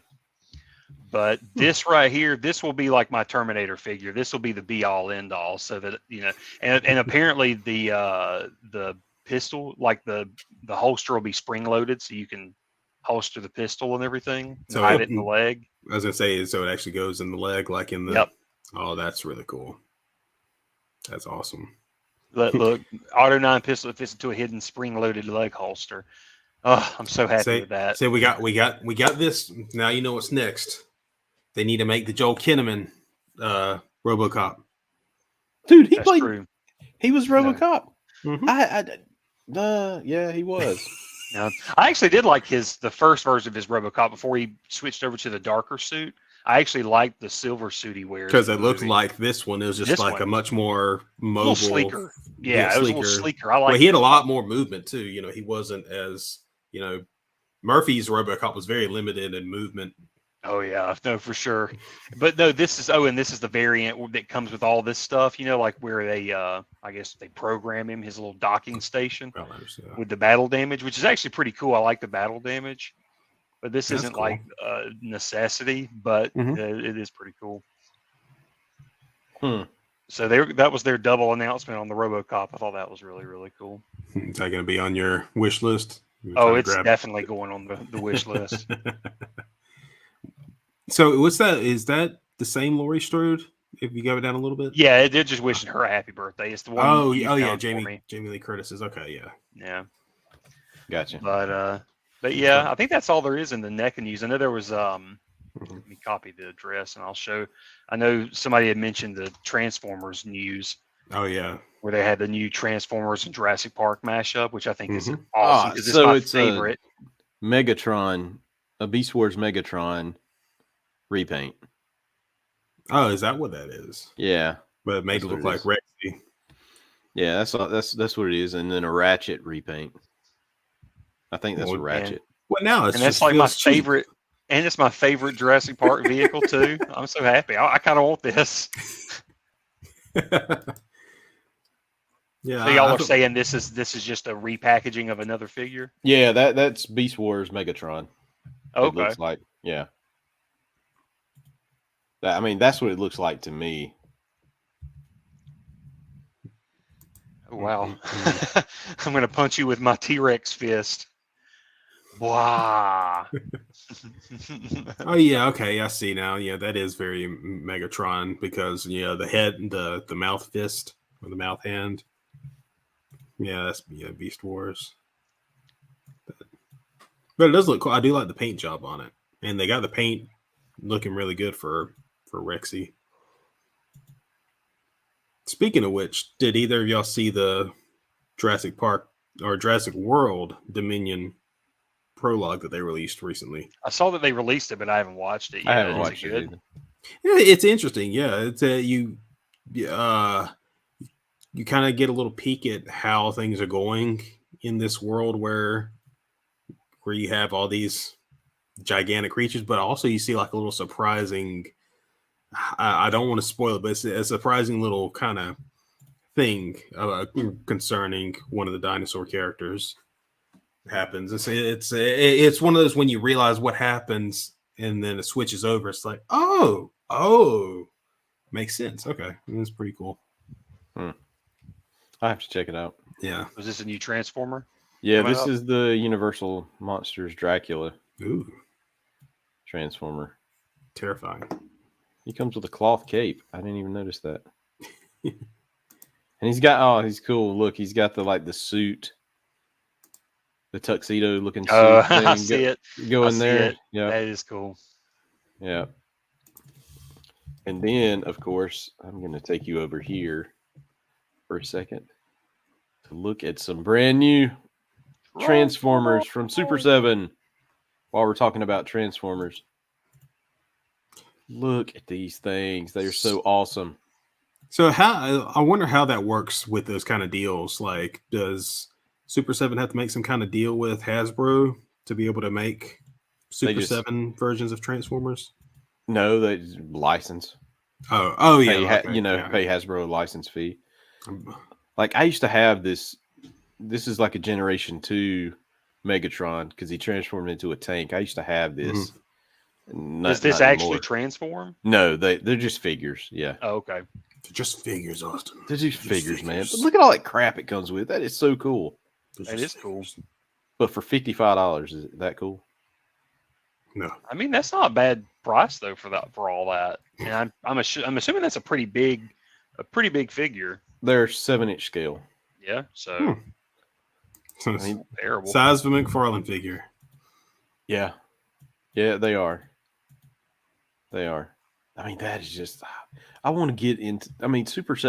But this right here, this will be like my Terminator figure. This will be the be all end all. So that and apparently the pistol, like the holster, will be spring loaded, so you can holster the pistol and everything. So Hide it in the leg. I was gonna say, so it actually goes in the leg, like in the. Yep. Oh, that's really cool. That's awesome. Look, Auto 9 pistol that fits into a hidden spring loaded leg holster. Oh, I'm so happy with that. Say we got this. Now you know what's next. They need to make the Joel Kinnaman RoboCop. Dude, he That's played. true. He was RoboCop. Mhm. Yeah, he was. Now, I actually did like the first version of his RoboCop before he switched over to the darker suit. I actually liked the silver suit he wears. Because in it the looked movie. like this one is just This like one. a much more a mobile, little sleeker. Yeah, it was a little sleeker. I like. Well, he had a lot more movement too. He wasn't as Murphy's RoboCop was very limited in movement. Oh yeah, no, for sure. But no, this is the variant that comes with all this stuff. Like where they, I guess they program him his little docking station I understand. with the battle damage, which is actually pretty cool. I like the battle damage, but this That's isn't cool. like a necessity, but Mhm. it is pretty cool. Hmm. So that was their double announcement on the RoboCop. I thought that was really, really cool. Is that going to be on your wish list? You're Oh, trying to it's grab- definitely going on the wish list. So what's that? Is that the same Laurie Strode? If you go down a little bit. Yeah, they're just wishing her a happy birthday. It's the one. Oh, you yeah, found for Jamie me. Lee Curtis is okay. Yeah. Yeah. Gotcha. But yeah, I think that's all there is in the NECA news. I know there was Mm-hmm. let me copy the address and I'll show. I know somebody had mentioned the Transformers news Oh yeah. where they had the new Transformers and Jurassic Park mashup, which I think is Mhm. awesome because so it's it's my favorite. Megatron, a Beast Wars Megatron repaint. Oh, is that what that is? Yeah, But it made That's it look what like it Rexy. yeah, that's what it is, and then a Ratchet repaint. I think that's a Well, Ratchet. Well, now it's And that's just like my feels cheap. favorite. And it's my favorite Jurassic Park vehicle too. I'm so happy. I kind of want this. Yeah. So y'all I are thought- saying this is just a repackaging of another figure? Yeah, that's Beast Wars Megatron. It Okay. looks like, yeah. I mean, that's what it looks like to me. Oh, wow. I'm gonna punch you with my T-Rex fist. Wow. Oh yeah, okay, I see now. Yeah, that is very Megatron because the head, the mouth fist or the mouth hand. Yeah, that's Beast Wars. But it does look cool. I do like the paint job on it, and they got the paint looking really good for Rexy. Speaking of which, did either of y'all see the Jurassic Park or Jurassic World Dominion prologue that they released recently? I saw that they released it, but I haven't watched it yet. I haven't Is watched it good? either. Yeah, it's interesting. Yeah, it's you kind of get a little peek at how things are going in this world where you have all these gigantic creatures, but also you see like a little surprising. I don't want to spoil it, but it's a surprising little kind of thing concerning one of the dinosaur characters happens. It's one of those when you realize what happens and then it switches over. It's like, oh, makes sense. Okay, it's pretty cool. I have to check it out. Yeah. Was this a new Transformer? Yeah, Coming this up? is the Universal Monsters Dracula Ooh, Transformer. terrifying. He comes with a cloth cape. I didn't even notice that. And he's got he's cool. Look, he's got the suit, the tuxedo looking suit thing. I see it. Go I in see there. it. Yeah. That is cool. Yeah. And then, of course, I'm going to take you over here for a second to look at some brand new Transformers from Super 7 while we're talking about Transformers. Look at these things. They're so awesome. So I wonder how that works with those kind of deals. Like, does Super 7 have to make some kind of deal with Hasbro to be able to make Super 7 versions of Transformers? No, they just license. Oh yeah. Pay, pay Hasbro a license fee. Like I used to have this. This is like a Generation 2 Megatron because he transformed into a tank. I used to have this. Does this actually transform? No, they're just figures. Yeah. Oh, okay. They're just figures, Austin. They're just figures, man. But look at all that crap it comes with. That is so cool. That is cool. But for $55, is that cool? No. I mean, that's not a bad price though for all that. And I'm assuming that's a pretty big figure. They're 7-inch scale. Yeah. So. I mean, terrible. Size of a McFarlane figure. Yeah. Yeah, they are. They are. I mean, that is just. I want to get into. I mean,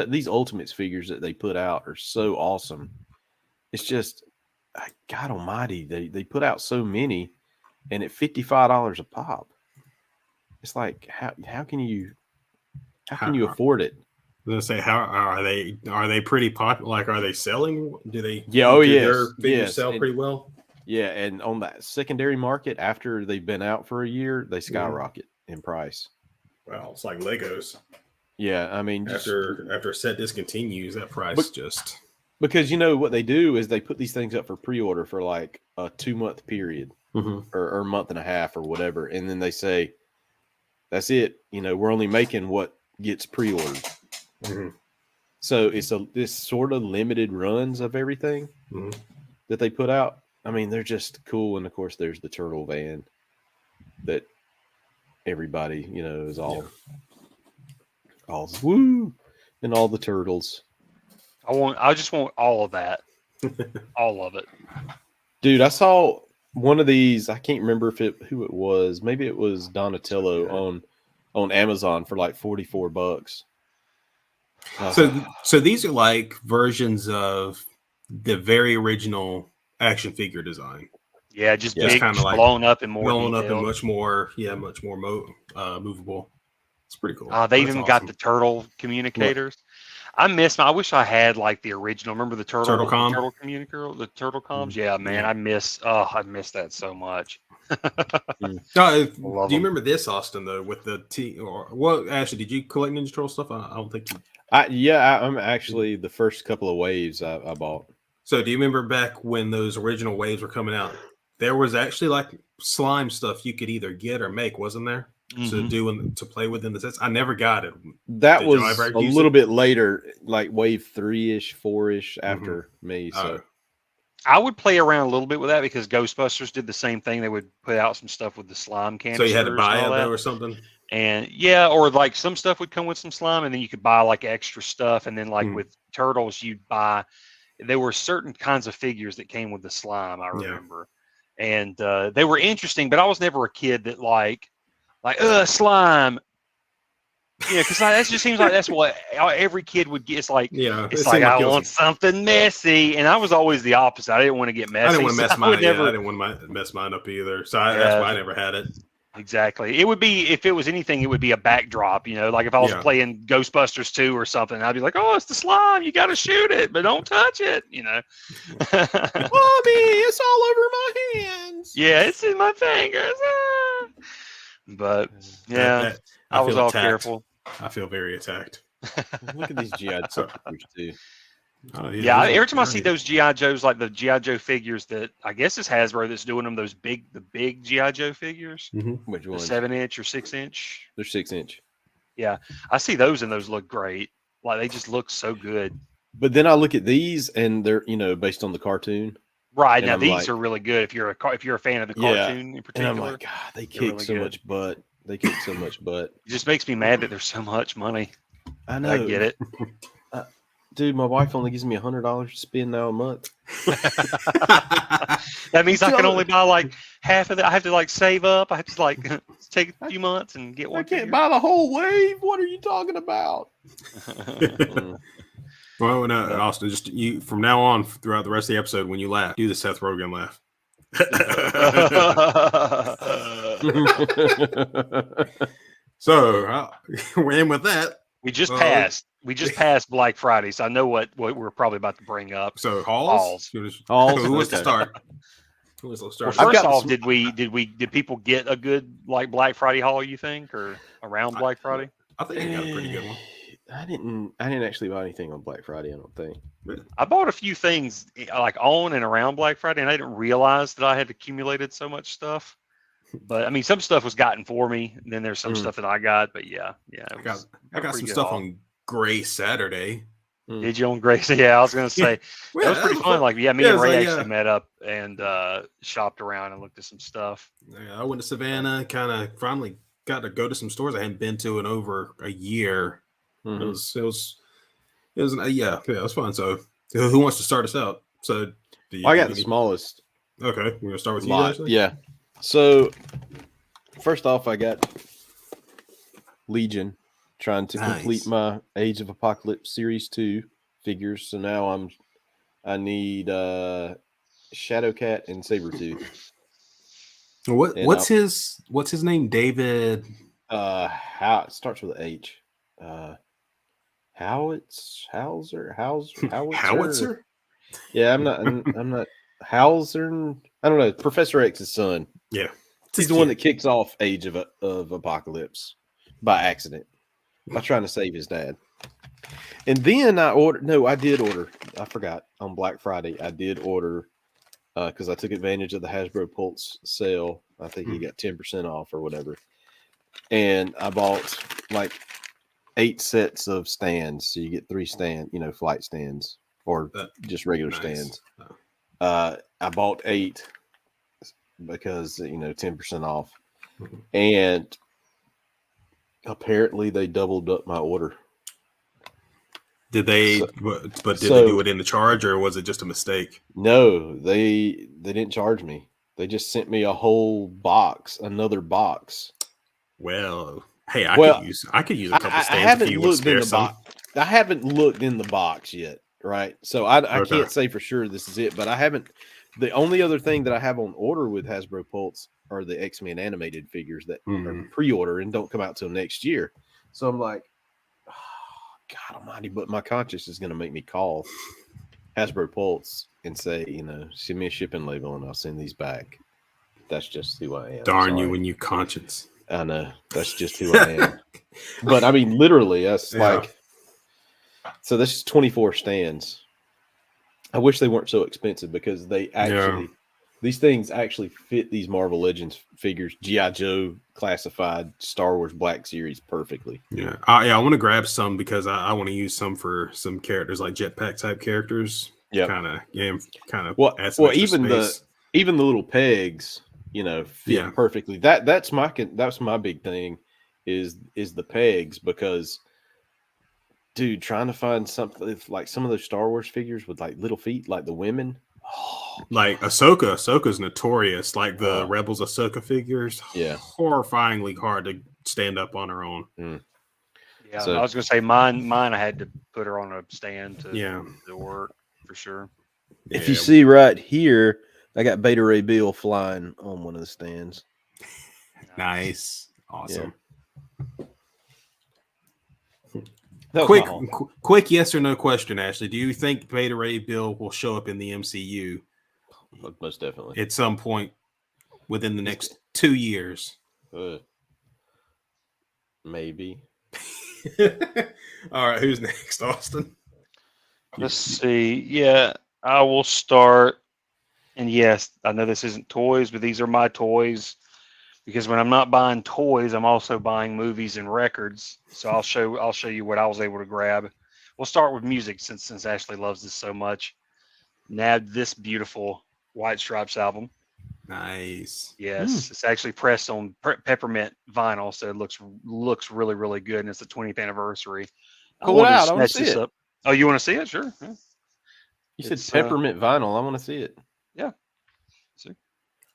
these Ultimates figures that they put out are so awesome. It's just, God Almighty, they put out so many, and at $55 a pop, it's like how can you afford it? I was gonna say, how are they pretty popular? Like, are they selling? Do they? Yeah. Oh, do yes. Their figures Yes. sell pretty well. Yeah, and on that secondary market, after they've been out for a year, they skyrocket in price. Well, it's like Legos. Yeah, I mean, After a set discontinues, that price because what they do is they put these things up for pre-order for like a 2-month period or a month and a half or whatever, and then they say, "That's it. We're only making what gets pre-ordered." So it's this sort of limited runs of everything that they put out. I mean, they're just cool, and of course, there's the turtle van that everybody is all woo, and all the turtles. I just want all of that, all of it. Dude, I saw one of these. I can't remember who it was. Maybe it was Donatello on Amazon for like $44. So these are like versions of the very original action figure design. Yeah, just big, kind of like blown up and much more movable. It's pretty cool. They even got the turtle communicators. I wish I had like the original. Remember the turtle communicator, the turtle comms? Yeah, man, I miss that so much. Do you remember this, Austin, though, with the Ashley, did you collect Ninja Turtle stuff? I don't think you. I'm actually the first couple of waves I bought. So do you remember back when those original waves were coming out? There was actually like slime stuff you could either get or make, wasn't there? To play with in the sets. I never got it. That was a little bit later, like wave 3-ish, 4-ish after me. So I would play around a little bit with that because Ghostbusters did the same thing. They would put out some stuff with the slime canisters. So you had to buy it though or something? And or like some stuff would come with some slime, and then you could buy like extra stuff. And then like with turtles, you'd buy. There were certain kinds of figures that came with the slime. I remember, and they were interesting. But I was never a kid that like slime. Yeah, because that just seems like that's what every kid would get. It's like, it's like I want something messy, and I was always the opposite. I didn't want to get messy. I didn't want to mess mine. I didn't want to mess mine up either. So that's why I never had it. Exactly. It would be, if it was anything, it would be a backdrop. Like if I was playing Ghostbusters 2 or something, I'd be like, "Oh, it's the slime. You got to shoot it, but don't touch it." Mommy, it's all over my hands. Yeah, it's in my fingers. But I was all careful. I feel very attacked. Look at these G.I. Joe too. Oh, every time I see those G.I. Joes, like the G.I. Joe figures that I guess it's Hasbro that's doing them, the big G.I. Joe figures. Which one? 7-inch or 6-inch. They're 6-inch. Yeah, I see those, and those look great. Like they just look so good. But then I look at these, and they're based on the cartoon. Right now, these are really good if you're a fan of the cartoon in particular. And I'm like, God, they kick so much butt. They kick so much butt. It just makes me mad that there's so much money. I know. I get it. Dude, my wife only gives me $100 to spend now a month. That means I can only buy like half of it. I have to like save up. I have to like take a few months and get one. I can't buy the whole wave. What are you talking about? Well, no, Austin, just you from now on throughout the rest of the episode, when you laugh, do the Seth Rogen laugh. So we're in with that. We just passed. We just passed Black Friday, so I know what we're probably about to bring up. So Halls. Halls, Who wants to okay. start? Who wants to Well, start? I've first got off, the did people get a good like Black Friday haul? You think, or around Black Friday? I think I got a pretty good one. I didn't actually buy anything on Black Friday. I don't think. I bought a few things like on and around Black Friday, and I didn't realize that I had accumulated so much stuff. But I mean, some stuff was gotten for me, and then there's some stuff that I got. But yeah, I got some stuff on Gray Saturday. Did you on Grace? Yeah, I was gonna say that was pretty fun. Like, me and Ray actually met up and shopped around and looked at some stuff. Yeah, I went to Savannah. Kind of finally got to go to some stores I hadn't been to in over a year. Mm-hmm. It was it was fun. So who wants to start us out? So I got the smallest. Okay, we're gonna start with you. Lot. Yeah. So first off, I got Legion, trying to complete my Age of Apocalypse Series 2 figures. So now I need Shadowcat and Sabretooth. What's his name? David. How it starts with an H. Howitzer. Yeah, I'm not Hauser. I don't know. Professor X's son. Yeah, he's the one that kicks off Age of Apocalypse by accident by trying to save his dad. And then I did order. I forgot on Black Friday. I did order because I took advantage of the Hasbro Pulse sale. I think he got 10% off or whatever. And I bought like 8 sets of stands. So you get 3 flight stands or just regular stands. I bought 8 because 10% off. And apparently they doubled up my order. Did they? But did they do it in the charge, or was it just a mistake? No, they didn't charge me. They just sent me a whole box, another box. Well, hey, I could use a couple stands if you would spare some. I haven't looked in the box yet, right? So I can't say for sure this is it, but I haven't. The only other thing that I have on order with Hasbro Pulse are the X-Men animated figures that are pre-order and don't come out till next year. So I'm like, oh, God Almighty! But my conscience is going to make me call Hasbro Pulse and say, send me a shipping label and I'll send these back. That's just who I am. Darn you and your conscience. I know. That's just who I am. But I mean, literally, that's like, so this is 24 stands. I wish they weren't so expensive because they actually, these things actually fit these Marvel Legends figures, G.I. Joe classified Star Wars Black Series perfectly. Yeah. I want to grab some because I want to use some for some characters like jetpack type characters. Yeah. Kind of. Well, even the little pegs, fit perfectly. That's my big thing is the pegs because, dude, trying to find something like some of those Star Wars figures with like little feet, like the women. Like Ahsoka. Ahsoka's notorious. Like the Rebels Ahsoka figures. Yeah. Horrifyingly hard to stand up on her own. Yeah. So, I was going to say mine I had to put her on a stand to work for sure. Yeah. If you see right here, I got Beta Ray Bill flying on one of the stands. Nice. Awesome. Yeah. Quick yes or no question, Ashley. Do you think Beta Ray Bill will show up in the MCU? Most definitely. At some point within the next 2 years. Maybe. All right, who's next, Austin? Let's see. Yeah, I will start. And yes, I know this isn't toys, but these are my toys. Because when I'm not buying toys, I'm also buying movies and records. So I'll show you what I was able to grab. We'll start with music since Ashley loves this so much. Nabbed this beautiful White Stripes album. Nice. Yes, it's actually pressed on peppermint vinyl, so it looks really, really good. And it's the 20th anniversary. Pull it out. I want to see it. Up. Oh, you want to see it? Sure. Yeah. You said peppermint vinyl. I want to see it. Yeah. See.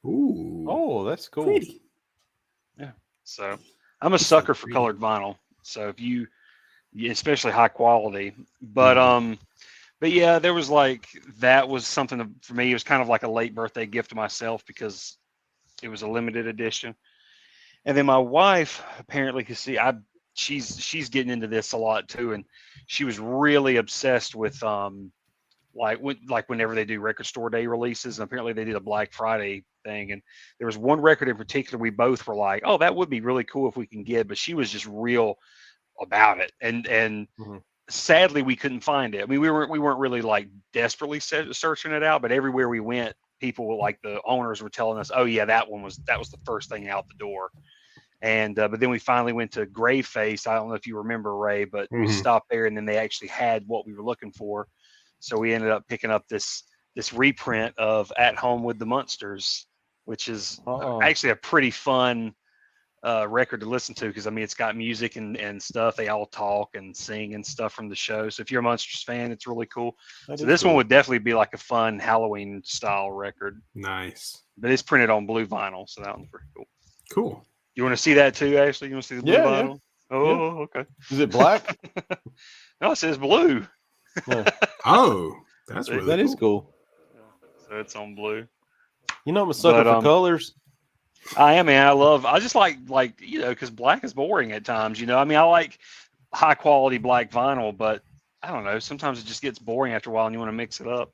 Ooh. Oh, that's cool. Pretty. Yeah. So I'm a sucker for colored vinyl. So if you, especially high quality, but yeah, there was that was something for me. It was kind of like a late birthday gift to myself because it was a limited edition. And then my wife apparently could see she's getting into this a lot too, and she was really obsessed with whenever they do record store day releases, and apparently they did a Black Friday thing, and there was one record in particular we both were like, oh, that would be really cool if we can get, but she was just real about it, and sadly we couldn't find it. I mean, we weren't really like desperately searching it out, but everywhere we went, people were like, the owners were telling us, oh yeah, that was the first thing out the door. And but then we finally went to Grave Face. I don't know if you remember, Ray, but we stopped there, and then they actually had what we were looking for. So we ended up picking up this reprint of At Home with the Munsters, which is actually a pretty fun record to listen to, because I mean, it's got music and stuff. They all talk and sing and stuff from the show. So if you're a Munsters fan, it's really cool. So this one would definitely be like a fun Halloween style record. Nice. But it's printed on blue vinyl, so that one's pretty cool. Cool. You want to see that too, Ashley? You want to see the blue vinyl? Yeah. Oh, okay. Is it black? No, it says blue. Yeah. Oh, that's really that is cool. So it's on blue. You know, I'm a sucker for colors. I am, man. I just like because black is boring at times. I mean, I like high quality black vinyl, but I don't know. Sometimes it just gets boring after a while, and you want to mix it up.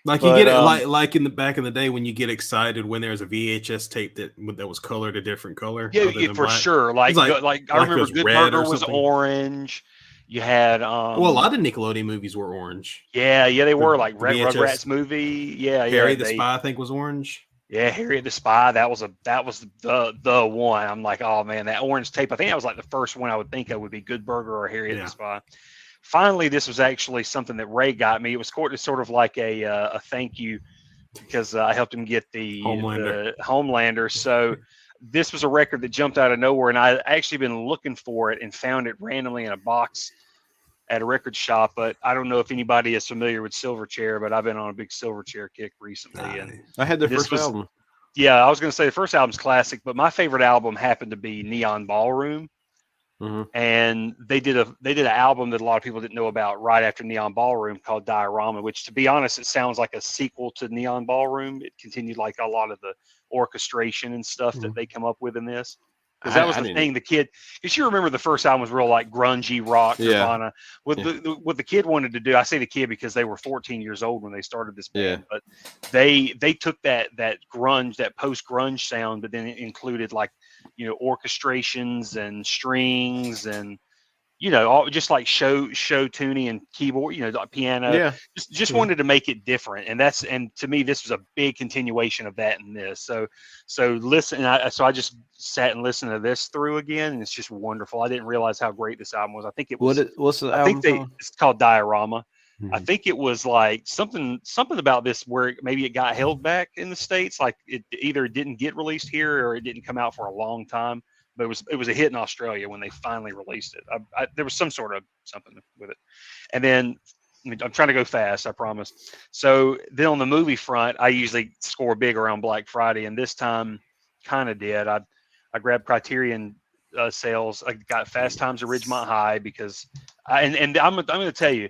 Like you get it like in the back in the day when you get excited when there's a VHS tape that was colored a different color. Yeah, for sure. Like I remember Good Burger was orange. You had well, a lot of Nickelodeon movies were orange. Yeah, they were, like Rugrats movie. Yeah, Harry the Spy, I think, was orange. Yeah, Harriet the Spy. That was the one. I'm like, oh man, that orange tape. I think that was like the first one I would think of would be Good Burger or Harriet the Spy. Finally, this was actually something that Ray got me. It was sort of like a thank you, because I helped him get the Homelander. So this was a record that jumped out of nowhere, and I actually been looking for it and found it randomly in a box at a record shop. But I don't know if anybody is familiar with Silverchair, but I've been on a big Silverchair kick recently. And I had their first album. Yeah, I was going to say the first album's classic, but my favorite album happened to be Neon Ballroom. And they did an album that a lot of people didn't know about right after Neon Ballroom called Diorama, which, to be honest, it sounds like a sequel to Neon Ballroom. It continued like a lot of the orchestration and stuff that they come up with in this. Because that was the thing, because you remember the first album was real like grungy rock, Nirvana. What the kid wanted to do, I say the kid because they were 14 years old when they started this band, but they took that grunge, that post grunge sound, but then it included like, orchestrations and strings and, all just like show tuning and keyboard, like piano. Yeah. Just wanted to make it different. And to me, this was a big continuation of that in this. So listen, so I just sat and listened to this through again, and it's just wonderful. I didn't realize how great this album was. I think it was. What's the album called? It's called Diorama. I think it was like something about this where maybe it got held back in the States, like it either didn't get released here or it didn't come out for a long time. But it was a hit in Australia when they finally released it. There was some sort of something with it. And then I'm trying to go fast, I promise. So then on the movie front, I usually score big around Black Friday, and this time kind of did. I grabbed Criterion sales. I got Fast Times at Ridgemont High because, and I'm going to tell you,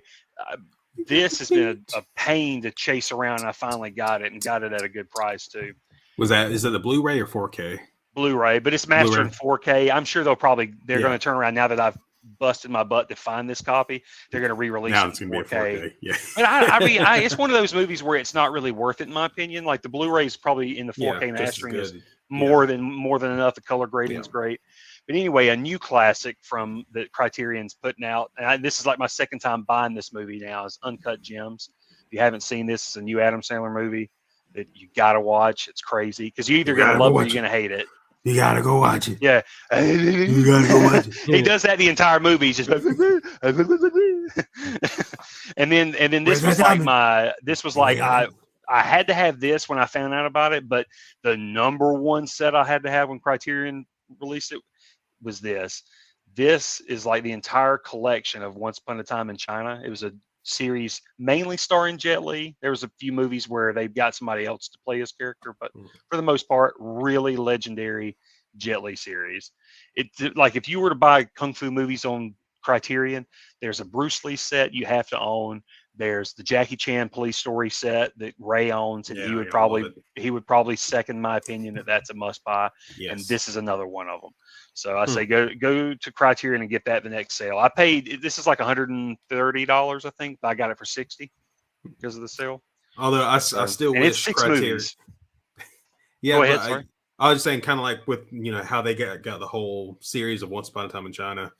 this has been a pain to chase around. And I finally got it, and got it at a good price too. Is it the Blu-ray or 4K? Blu-ray, but it's mastered in 4K. I'm sure they're going to turn around now that I've busted my butt to find this copy. They're going to re-release it in 4K. Be a 4K. Yeah. But I mean, it's one of those movies where it's not really worth it in my opinion. Like the Blu-ray is probably in the 4K mastering is more than enough. The color grading is great. But anyway, a new classic from the Criterion's putting out, and this is like my second time buying this movie now, is Uncut Gems. If you haven't seen this, it's a new Adam Sandler movie that you got to watch. It's crazy because you're either going to love it or you're going to hate it. You gotta go watch it. Yeah, you gotta go watch it. He does that the entire movie. He's just and then this was like I had to have this when I found out about it, but the number one set I had to have when Criterion released it was this. This is like the entire collection of Once Upon a Time in China. It was a series mainly starring Jet Li. There was a few movies where they've got somebody else to play his character, but for the most part, really legendary Jet Li series. It's like if you were to buy kung fu movies on Criterion, there's a Bruce Lee set you have to own. There's the Jackie Chan Police Story set that Ray owns, and Yeah, he would I love probably second my opinion that that's a must buy. Yes. And this is another one of them. So I say go to Criterion and get that the next sale. I paid, this is like $130, I think, but I got it for $60 because of the sale. Although I still and wish it's 6 Criterion. movies. Yeah, Go ahead, but sorry. I was just saying, kind of like with how they got the whole series of Once Upon a Time in China.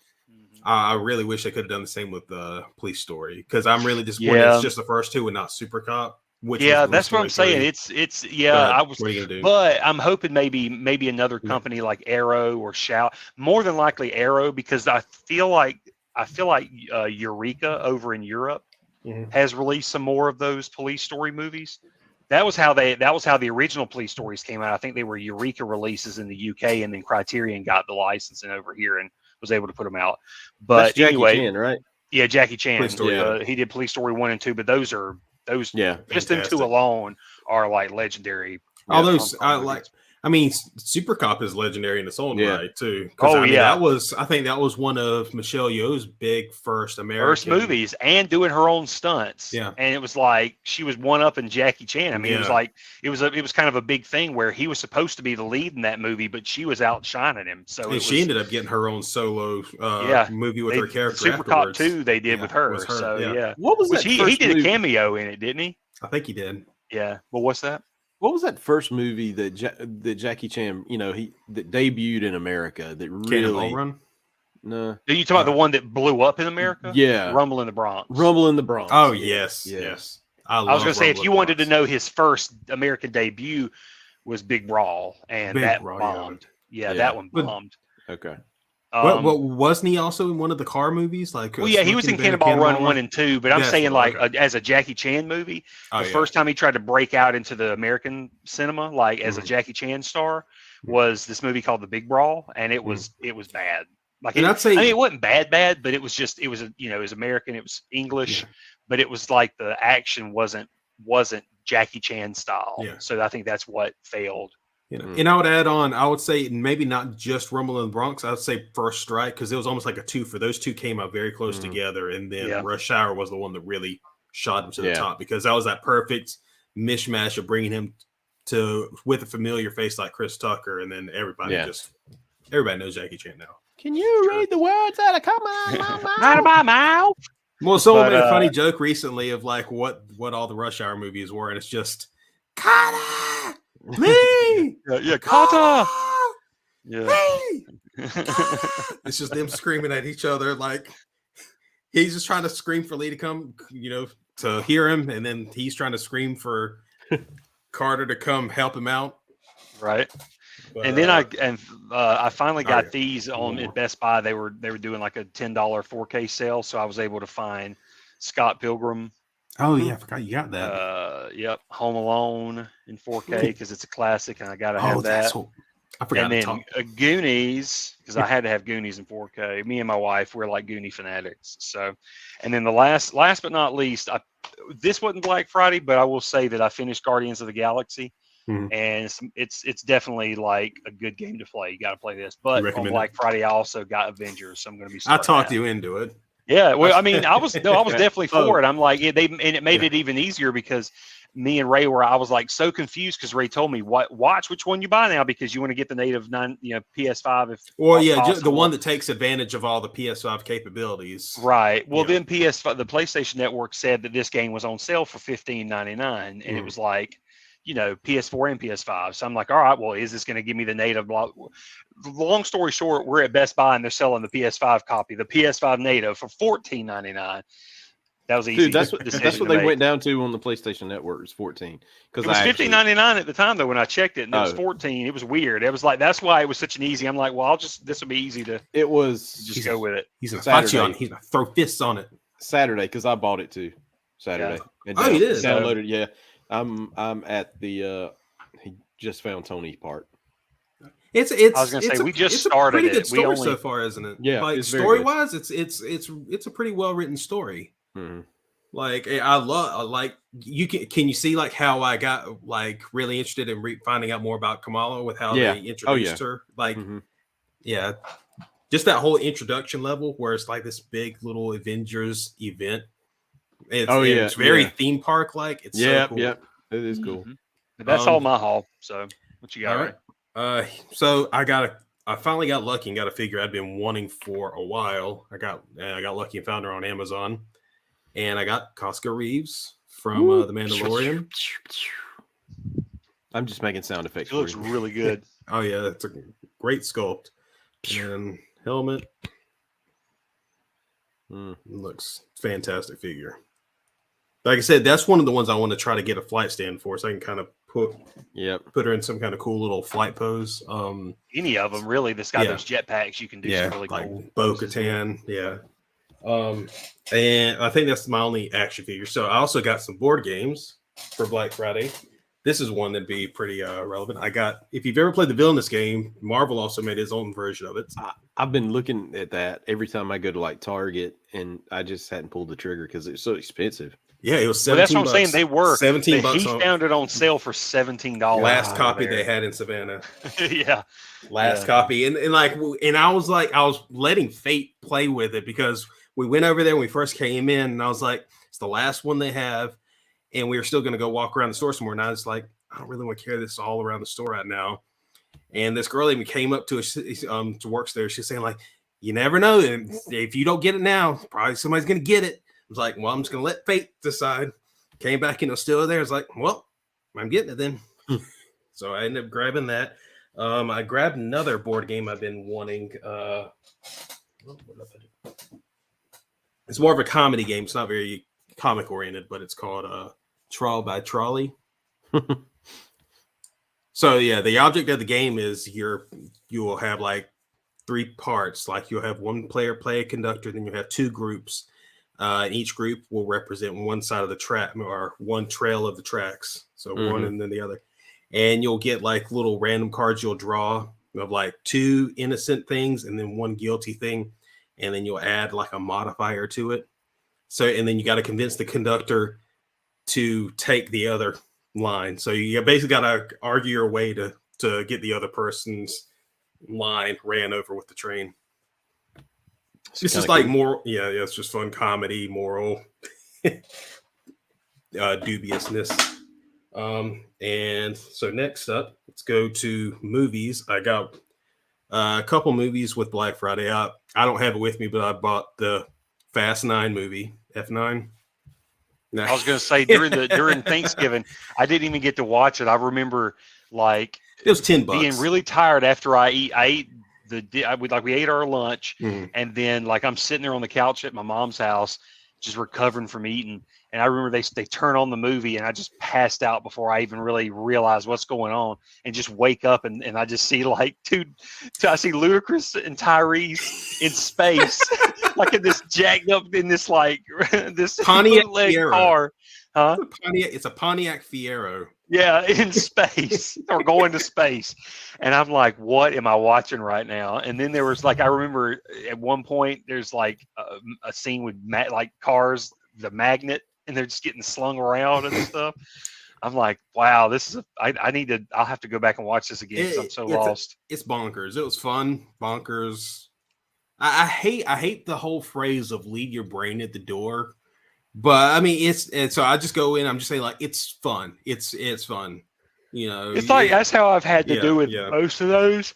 I really wish they could have done the same with the Police Story, because I'm really disappointed it's just the first two and not Super Cop. Which that's what I'm saying. It's I was, what are you gonna do? But I'm hoping maybe another company like Arrow or Shout, more than likely Arrow, because I feel like Eureka over in Europe has released some more of those Police Story movies. That was how the original Police Stories came out. I think they were Eureka releases in the UK, and then Criterion got the licensing over here and was able to put them out. But That's Jackie anyway, Chan, right? yeah, Jackie Chan. Police Story, he did Police Story 1 and 2, but those Yeah, just them two alone are like legendary. All those I mean, Super Cop is legendary in its own right too. I think that was one of Michelle Yeoh's big first American movies, and doing her own stunts. Yeah, and it was like she was one up in Jackie Chan. I mean, it was like it was kind of a big thing where he was supposed to be the lead in that movie, but she was outshining him. So she ended up getting her own solo movie with her character. Super Cop 2 they did with her. So what was that? He did a cameo in it, didn't he? I think he did. Yeah. Well, what's that? What was that first movie that Jackie Chan, that debuted in America that really? Cannonball Run? No. Are you talking about the one that blew up in America? Yeah. Rumble in the Bronx. Rumble in the Bronx. Oh, yes. I was going to say, if you wanted to know, his first American debut was Big Brawl, and that bombed. Yeah, that one bombed. Okay. What wasn't he also in one of the car movies? He was in Cannonball Run 1 and 2, but I'm saying as a Jackie Chan movie, the first time he tried to break out into the American cinema, as a Jackie Chan star, was this movie called The Big Brawl, and it was bad. It wasn't bad, but it was it was American, it was English, but it was like the action wasn't Jackie Chan style. Yeah. So I think that's what failed. And I would add on, I would say maybe not just Rumble in the Bronx. I would say First Strike, because it was almost like a two for those two came out very close together. And then Rush Hour was the one that really shot him to the top, because that was that perfect mishmash of bringing him with a familiar face like Chris Tucker. And then everybody knows Jackie Chan now. Can you read the words out of come on, out of my mouth? Well, someone made a funny joke recently of what all the Rush Hour movies were. And it's just, Carter! Me, Carter. It's just them screaming at each other. He's just trying to scream for Lee to come, to hear him, and then he's trying to scream for Carter to come help him out. Right. But, and then I finally got these at Best Buy. They were doing like a $10 4K sale, so I was able to find Scott Pilgrim. Oh yeah, I forgot you got that. Home Alone in 4K because it's a classic, and I gotta have that. I forgot. And then Goonies, because I had to have Goonies in 4K. Me and my wife, we're like Goonie fanatics. So, and then the last but not least, this wasn't Black Friday, but I will say that I finished Guardians of the Galaxy, and it's definitely like a good game to play. You got to play this. But on Black Friday, I also got Avengers, so I'm going to be. I talked you into it. Yeah, well, I mean, I was definitely for it. I'm like, and it made it even easier because me and Ray I was like so confused because Ray told me watch which one you buy now because you want to get the native PS5 if just the one that takes advantage of all the PS5 capabilities. Right. Well, then PS5, the PlayStation Network said that this game was on sale for $15.99, and it was like, PS4 and PS5. So I'm like, all right, well, is this going to give me the native? Long story short, we're at Best Buy and they're selling the PS5 copy, the PS5 native for $14.99. That was easy. Dude, that's what they went down to on the PlayStation Network. It was $14. Because it was $15.99 at the time though when I checked it, and it was $14. It was weird. It was like that's why it was such an easy. I'm like, well, this will be easy to. It was just go with it. He's gonna fight you on. He's gonna throw fists on it. Saturday because I bought it too. Saturday. Yeah. You did. Downloaded. Yeah. I'm at the he just found Tony's part. I was gonna say we just started it. It's a pretty good story so far, isn't it? Yeah, like story wise, it's a pretty well written story. Mm-hmm. Like I love you can you see like how I got like really interested in finding out more about Kamala with how they introduced her. Like just that whole introduction level where it's like this big little Avengers event. It's very theme park like. It's so cool. Yep. It is cool. But that's all my haul. So what you got? All right. So I finally got lucky and got a figure I'd been wanting for a while. I got lucky and found her on Amazon, and I got Costco Reeves from The Mandalorian. I'm just making sound effects. It looks really good. Oh yeah, it's a great sculpt and helmet. Looks fantastic figure. Like I said, that's one of the ones I want to try to get a flight stand for, so I can kind of put her in some kind of cool little flight pose. Any of them really. This guy, those jetpacks, you can do some really like cool. Bo-Katan, and I think that's my only action figure. So I also got some board games for Black Friday. This is one that'd be pretty relevant. If you've ever played the Villainous game, Marvel also made his own version of it. I've been looking at that every time I go to like Target, and I just hadn't pulled the trigger because it's so expensive. Yeah, it was $17. Well, that's what I'm saying. They were $17. He found it on sale for $17. Last copy they had in Savannah. Last copy, and I was letting fate play with it because we went over there when we first came in, and I was like, it's the last one they have, and we were still going to go walk around the store some more. And I was like, I don't really want to carry this all around the store right now. And this girl even came up to us to works there. She's saying like, you never know, and if you don't get it now, probably somebody's going to get it. I was like, well, I'm just going to let fate decide. Came back and it was still there. I was like, well, I'm getting it then. So I ended up grabbing that. I grabbed another board game I've been wanting. It's more of a comedy game. It's not very comic oriented, but it's called Trial by Trolley. So yeah, the object of the game is you will have like 3 parts. Like you'll have one player play a conductor, then you'll have 2 groups. And each group will represent one side of the track or one trail of the tracks. So one and then the other. And you'll get like little random cards you'll draw of like 2 innocent things and then 1 guilty thing. And then you'll add like a modifier to it. So, and then you got to convince the conductor to take the other line. So you basically got to argue your way to get the other person's line ran over with the train. It's just like more, it's just fun comedy, moral dubiousness. And so next up, let's go to movies. I got a couple movies with Black Friday. I don't have it with me, but I bought the Fast 9 movie, F9. I was going to say during Thanksgiving, I didn't even get to watch it. I remember like it was $10 being really tired after I ate. We ate our lunch, and then like I'm sitting there on the couch at my mom's house, just recovering from eating. And I remember they turn on the movie, and I just passed out before I even really realized what's going on, and just wake up and I just see like I see Ludacris and Tyrese in space, like in this jacked up in this like this Pontiac car. Huh? It's a Pontiac Fiero. Yeah, in space or going to space. And I'm like, what am I watching right now? And then there was like, I remember at one point there's like a scene with like cars, the magnet, and they're just getting slung around and stuff. I'm like, wow, this is I'll have to go back and watch this again because I'm so lost. It's bonkers. It was fun. Bonkers. I hate the whole phrase of leave your brain at the door. But I mean, so I just go in. I'm just saying, like, it's fun. It's fun. You know, it's like that's how I've had to do with most of those.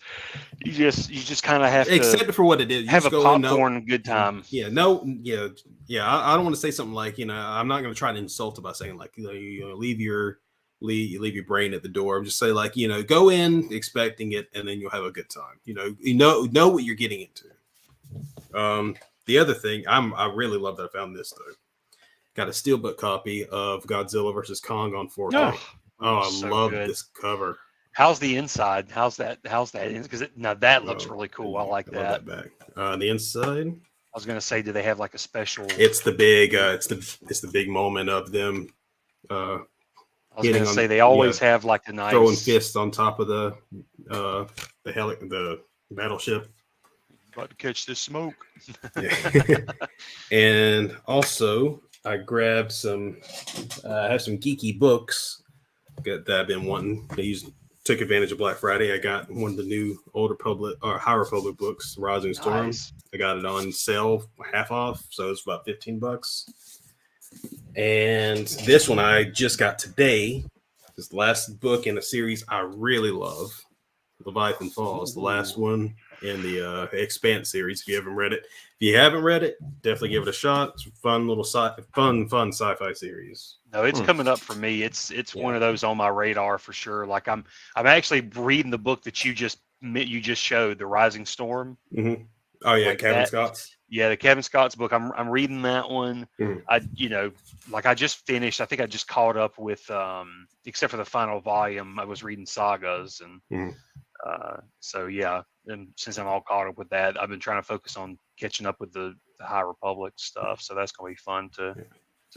You just kind of have to, except for what it is, you have a popcorn good time. I don't want to say something like, I'm not going to try to insult it by saying like, leave your brain at the door. I'm just saying like, go in expecting it, and then you'll have a good time. You know what you're getting into. The other thing, I really love that I found this though. Got a steelbook copy of Godzilla vs. Kong on 4K. I love this cover. How's the inside? How's that? Because now that looks really cool. I like that. Back. The inside. I was gonna say, do they have like a special? It's the big. It's the big moment of them. I was gonna say they always have like the nice throwing fists on top of the battleship. About to catch this smoke. And also, I grabbed I have some geeky books that I've been wanting. Took advantage of Black Friday. I got one of the new High Republic books, Rising Storm. Nice. I got it on sale, half off, so it's about $15. And this one I just got today. This is the last book in a series I really love. Leviathan Falls, the last one in the Expanse series. If you haven't read it, definitely give it a shot. It's a fun little fun sci-fi series. No, it's coming up for me. It's one of those on my radar for sure. Like I'm actually reading the book that you just showed, The Rising Storm. Mm-hmm. Oh yeah, like Kevin Scott's. Yeah, the Kevin Scott's book. I'm reading that one. Mm-hmm. I just finished. I think I just caught up with except for the final volume. I was reading sagas and so yeah. And since I'm all caught up with that, I've been trying to focus on catching up with the High Republic stuff. So that's gonna be fun to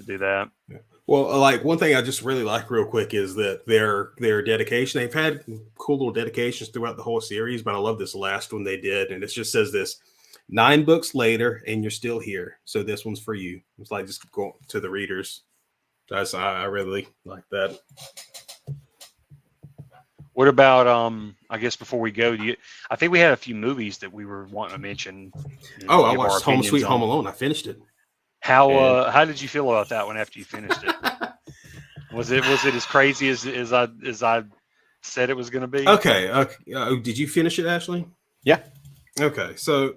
do that. Yeah. Well, like one thing I just really like real quick is that their dedication. They've had cool little dedications throughout the whole series, but I love this last one they did, and it just says this: 9 books later, and you're still here. So this one's for you. It's like just going to the readers. I really like that. What about I guess before we go, I think we had a few movies that we were wanting to mention. Oh, I watched Home Sweet Home Alone. I finished it. How did you feel about that one after you finished it? Was it as crazy as I said it was going to be? Okay. Did you finish it, Ashley? Yeah. Okay. So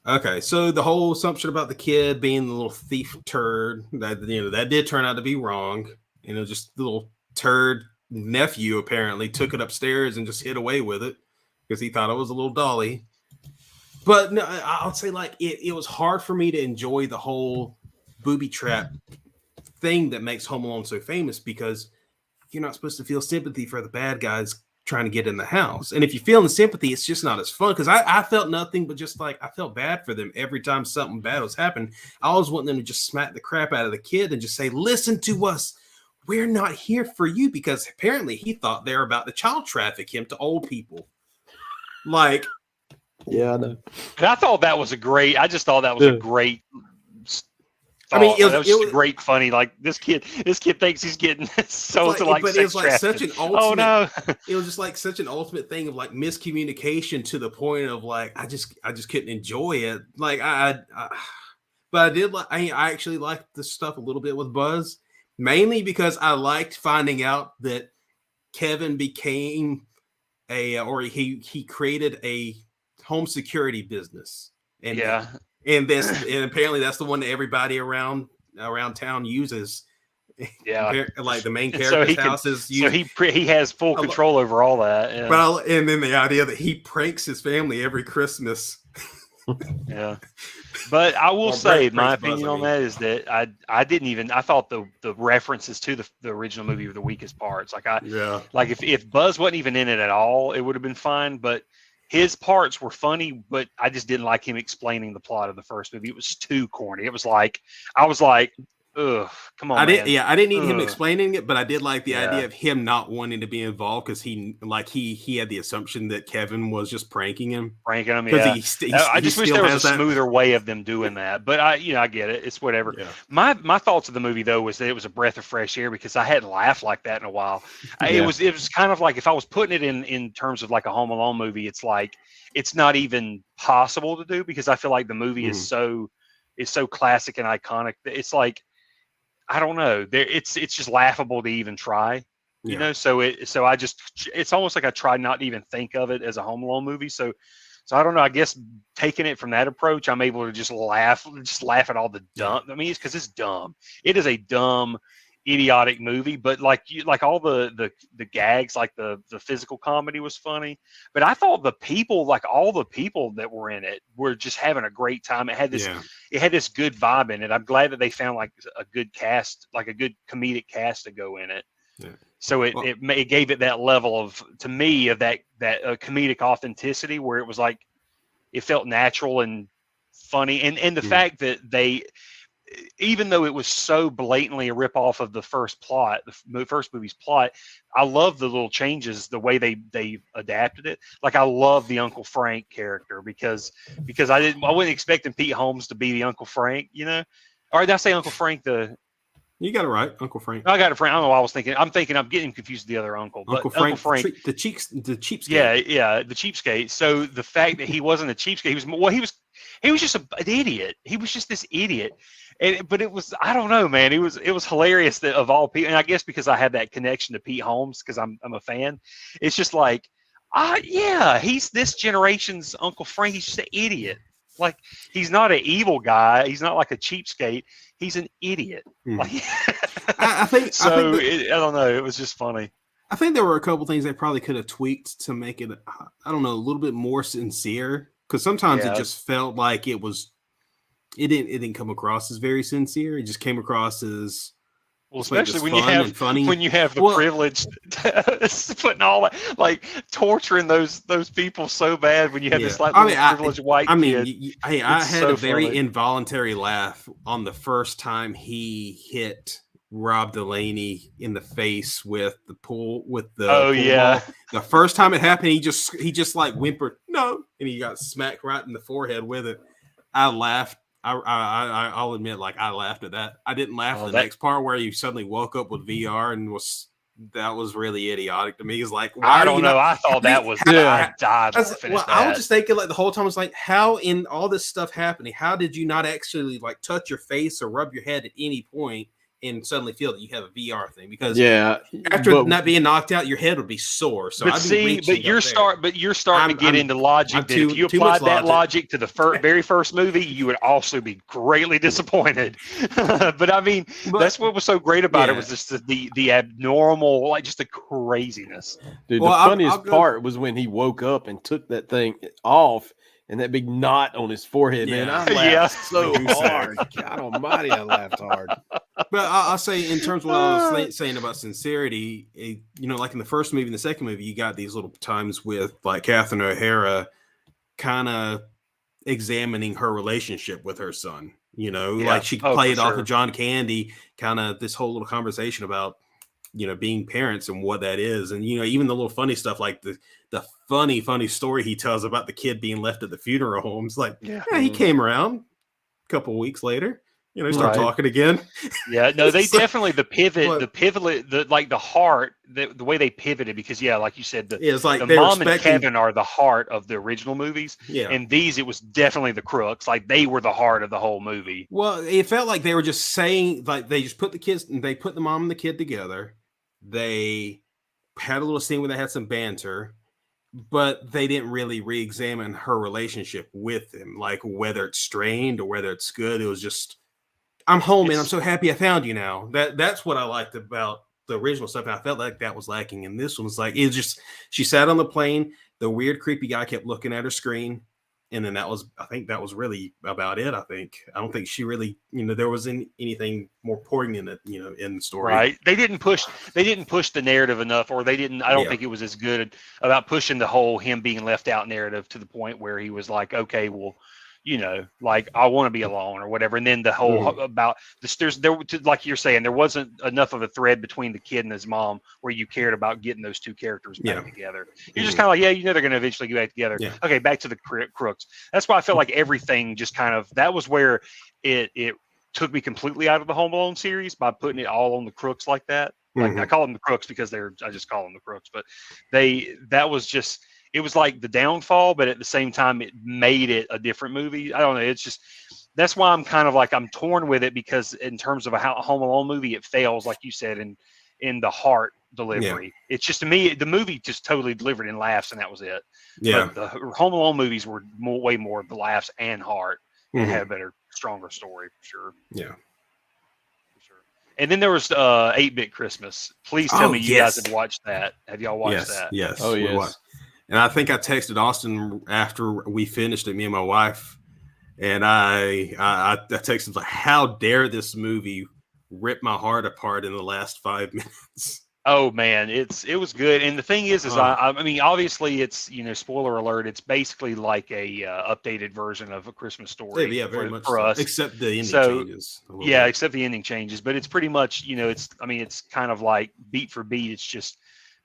the whole assumption about the kid being the little thief turd that did turn out to be wrong. Just the little turd nephew apparently took it upstairs and just hid away with it because he thought it was a little dolly. But no, I'll say like it was hard for me to enjoy the whole booby trap thing that makes Home Alone so famous, because you're not supposed to feel sympathy for the bad guys trying to get in the house. And if you're feeling sympathy, it's just not as fun, because I felt nothing but just like I felt bad for them every time something bad was happening. I always want them to just smack the crap out of the kid and just say, listen to us. We're not here for you, because apparently he thought they were about to child traffic him to old people. Like, yeah, I know. And I thought that was a great. I just thought that was a great. Thought. I mean, it was just a great, funny. Like this kid thinks he's getting sold to like. But sex it was like trafficking. such an ultimate. Oh no! It was just like such an ultimate thing of like miscommunication to the point of like I just couldn't enjoy it. Like but I did like. I actually liked the stuff a little bit with Buzz. Mainly because I liked finding out that Kevin became he created a home security business, and and apparently that's the one that everybody around town uses. Yeah, like the main character's house is. So he has full control over all that. Yeah. Well, and then the idea that he pranks his family every Christmas. Yeah, but I will say my opinion on that is that I thought the references to the original movie were the weakest parts. Like if Buzz wasn't even in it at all, it would have been fine. But his parts were funny, but I just didn't like him explaining the plot of the first movie. It was too corny. It was like I was like, ugh, come on. I didn't need him explaining it, but I did like the idea of him not wanting to be involved, because he had the assumption that Kevin was just pranking him. Yeah. I just wish there was a smoother way of them doing that, but I get it. It's whatever. Yeah. My thoughts of the movie though was that it was a breath of fresh air, because I hadn't laughed like that in a while. It was kind of like if I was putting it in terms of like a Home Alone movie, it's like it's not even possible to do, because I feel like the movie is so classic and iconic that it's like. I don't know. It's just laughable to even try, you know. So it's almost like I try not to even think of it as a Home Alone movie. So I don't know. I guess taking it from that approach, I'm able to just laugh at all the dumb. I mean, it's because it's dumb. It is a dumb, idiotic movie, but like all the gags, like the physical comedy was funny. But I thought all the people that were in it were just having a great time. It had this good vibe in it. I'm glad that they found like a good cast, like a good comedic cast to go in it. Yeah. So it gave it that level of, to me, of that comedic authenticity, where it was like it felt natural and funny, and the fact that they. Even though it was so blatantly a ripoff of the first plot, the first movie's plot, I love the little changes, the way they adapted it. Like I love the Uncle Frank character because I wasn't expecting Pete Holmes to be the Uncle Frank, you know. Or did I say Uncle Frank? You got it right, Uncle Frank. I got it, Frank. I don't know why I was thinking. I'm getting confused with the other uncle. But Uncle Frank, the cheapskate. Yeah, the cheapskate. So the fact that he wasn't a cheapskate, he was just an idiot. He was just this idiot. but it was, I don't know, man. It was hilarious that of all people, and I guess because I have that connection to Pete Holmes because I'm a fan. It's just like, yeah, he's this generation's Uncle Frank. He's just an idiot. Like, he's not an evil guy. He's not like a cheapskate. He's an idiot. Like, I think so. I don't know. It was just funny. I think there were a couple things they probably could have tweaked to make it, I don't know, a little bit more sincere. Because sometimes it just felt like it didn't come across as very sincere. It just came across as, well, especially when you have the privilege putting all that, like, torturing those people so bad when you have this like privileged white kid. I had a very involuntary laugh on the first time he hit Rob Delaney in the face with the pool ball. The first time it happened, he just like whimpered no, and he got smacked right in the forehead with it. I laughed. I'll admit, like, I laughed at that. I didn't laugh at the next part where he suddenly woke up with VR and that was really idiotic to me. He's like, I don't know. I thought that was I died. I was just thinking, like, the whole time, I was like, how in all this stuff happening, how did you not actually like touch your face or rub your head at any point and suddenly feel that you have a VR thing? Because after not being knocked out, your head would be sore. So you're starting to get into logic. That if you applied that logic to the very first movie, you would also be greatly disappointed. But I mean, that's what was so great about it, was just the abnormal, like, just the craziness. Dude, the funniest part was when he woke up and took that thing off. And that big knot on his forehead, man. I laughed so hard. God almighty, I laughed hard. But I'll say, in terms of what I was saying about sincerity, like in the first movie and the second movie, you got these little times with, like, Catherine O'Hara kind of examining her relationship with her son. Like she played off of John Candy, kind of this whole little conversation about, being parents and what that is. And, even the little funny stuff, like the funny story he tells about the kid being left at the funeral homes. Like, he came around a couple of weeks later, start talking again. Yeah, no, they definitely, the heart, the way they pivoted, because like you said, it's like the mom and Kevin are the heart of the original movies. Yeah. And these, it was definitely the crooks. Like, they were the heart of the whole movie. Well, it felt like they were just saying, like, they just put the mom and the kid together. They had a little scene where they had some banter, but they didn't really re-examine her relationship with him, like whether it's strained or whether it's good. It was just, I'm home and I'm so happy I found you now. That's what I liked about the original stuff. And I felt like that was lacking in this one. Was like, it was just, she sat on the plane, the weird creepy guy kept looking at her screen, and then I think that was really about it. I don't think she really, there wasn't anything more poignant, in the story. Right. They didn't push the narrative enough, or I don't think it was as good about pushing the whole him being left out narrative to the point where he was like, okay, well, like, I want to be alone or whatever. And then the whole about this, like you're saying, there wasn't enough of a thread between the kid and his mom where you cared about getting those two characters back together. You're just kind of like, they're going to eventually get back together. Yeah. Okay, back to the crooks. That's why I felt like everything just kind of, that was where it took me completely out of the Home Alone series by putting it all on the crooks like that. Like, I call them the crooks because I just call them the crooks, but it was like the downfall, but at the same time, it made it a different movie. I don't know. It's just, that's why I'm kind of like, I'm torn with it, because in terms of a Home Alone movie, it fails, like you said, in the heart delivery. Yeah. It's just, to me, the movie just totally delivered in laughs, and that was it. Yeah. But the Home Alone movies were way more of the laughs and heart, and had a better, stronger story, for sure. Yeah. And then there was 8-Bit Christmas. Please tell me you guys have watched that. Have y'all watched that? Yes. Oh, yes. And I think I texted Austin after we finished it, me and my wife, and I texted like, "How dare this movie rip my heart apart in the last 5 minutes?" Oh man, it was good. And the thing is I mean, obviously it's, spoiler alert, it's basically like a updated version of A Christmas Story. Yeah, very much for us, except the ending changes. Except the ending changes, but it's pretty much, it's kind of like beat for beat.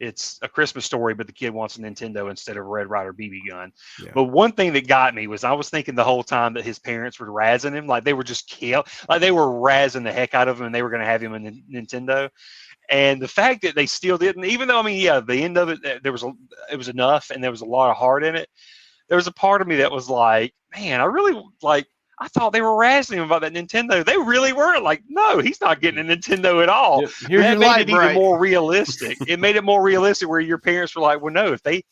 It's A Christmas Story, but the kid wants a Nintendo instead of a Red Ryder BB gun. Yeah. But one thing that got me was I was thinking the whole time that his parents were razzing him, like they were just like they were razzing the heck out of him, and they were going to have him a Nintendo. And the fact that they still didn't, even though, the end of it, it was enough, and there was a lot of heart in it. There was a part of me that was like, man, I really like, I thought they were razzing him about that Nintendo. They really weren't. Like, no, he's not getting a Nintendo at all. Yep. Here's That your made light it even bright. more realistic. It made it more realistic where your parents were like, well, no, if they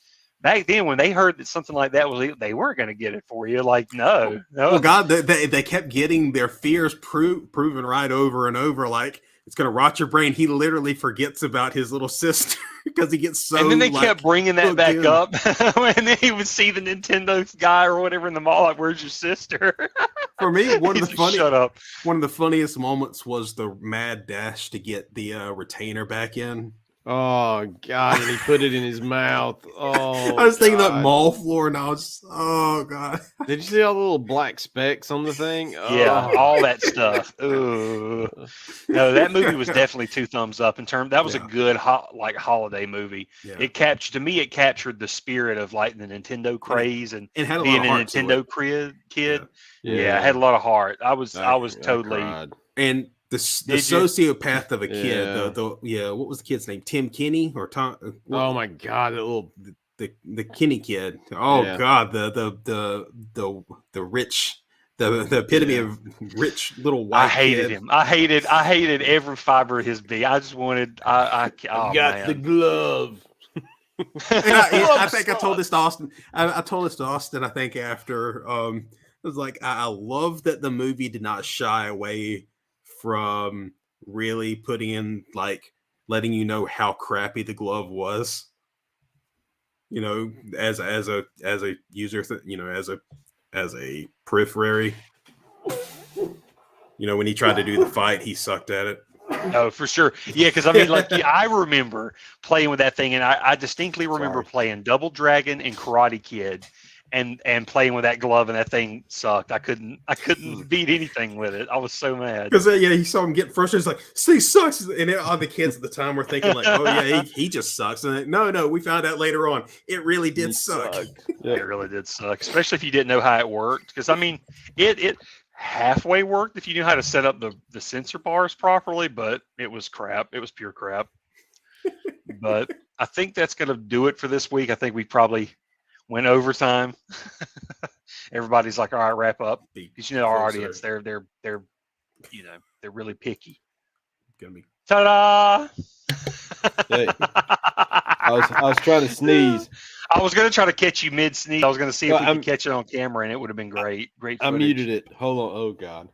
back then when they heard that something like that was, they weren't going to get it for you. Like, no. Oh God, they kept getting their fears proven right over and over. Like, it's going to rot your brain. He literally forgets about his little sister because he gets so. And then they kept bringing that back in. up, and then he would see the Nintendo guy or whatever in the mall. Like, where's your sister? For me, one of He's like, shut up. the funniest moments was the mad dash to get the retainer back in. Oh God! And he put it in his mouth. Oh, I was thinking that God. mall floor, and I was, oh God. Did you see all the little black specks on the thing? Yeah, Oh. all that stuff. Ooh. No, that movie was definitely 2 thumbs up in terms. That was a good holiday movie. Yeah. It captured the spirit of like the Nintendo craze and It had a being lot a of heart to Nintendo kid. Yeah. Yeah, it had a lot of heart. I was I totally. cried. And the Did you? sociopath of a kid, Yeah. what was the kid's name? Tim Kinney or Tom? Oh my God! That little. The Kinney kid. Oh Yeah. God, the rich, the epitome of rich little white. I hated kid. him. I hated every fiber of his being. I just wanted. Oh, got man. the glove. And I think I told this to Austin. I told this to Austin. I think after it was like I love that the movie did not shy away from really putting in like letting you know how crappy the glove was. You know, as a user, as a periphery. You know, when he tried to do the fight, he sucked at it. No, for sure. Yeah, because I mean, like, I remember playing with that thing, and I distinctly remember playing Double Dragon and Karate Kid, and playing with that glove, and that thing sucked. I couldn't beat anything with it. I was so mad. Because he saw him get frustrated. He's like, "Steve sucks," and all the kids at the time were thinking like, "Oh yeah, he just sucks." And no, we found out later on it really did suck. It really did suck, especially if you didn't know how it worked. Because I mean, it halfway worked if you knew how to set up the sensor bars properly, but it was crap. It was pure crap. But I think that's going to do it for this week. I think we probably went overtime. Everybody's like, all right, wrap up. Because our audience, they're they're really picky. Gonna be Ta-da! Hey, I was trying to sneeze. I was going to try to catch you mid-sneeze. I was going to see if Well, we could catch it on camera, and it would have been great. Great I footage. muted it. Hold on. Oh God.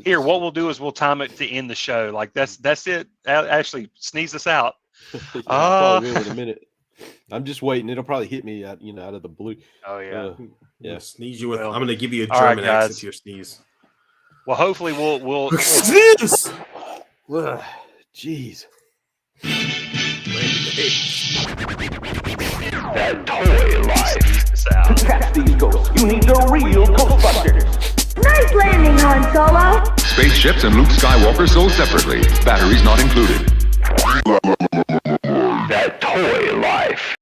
Here, what we'll do is we'll time it to end the show. Like that's it. Ashley, sneeze us out. Yeah, I probably will in a minute. I'm just waiting. It'll probably hit me out of the blue. Oh yeah. Yeah. sneeze you with. Well, I'm gonna give you a all right, German guys. accent to your sneeze. Well, hopefully we'll Sneeze. Ugh, jeez. That toy life. sneeze this out. To catch these ghosts, you need the real Ghostbusters. Nice landing, Han Solo. Spaceships and Luke Skywalker sold separately. Batteries not included. That toy life.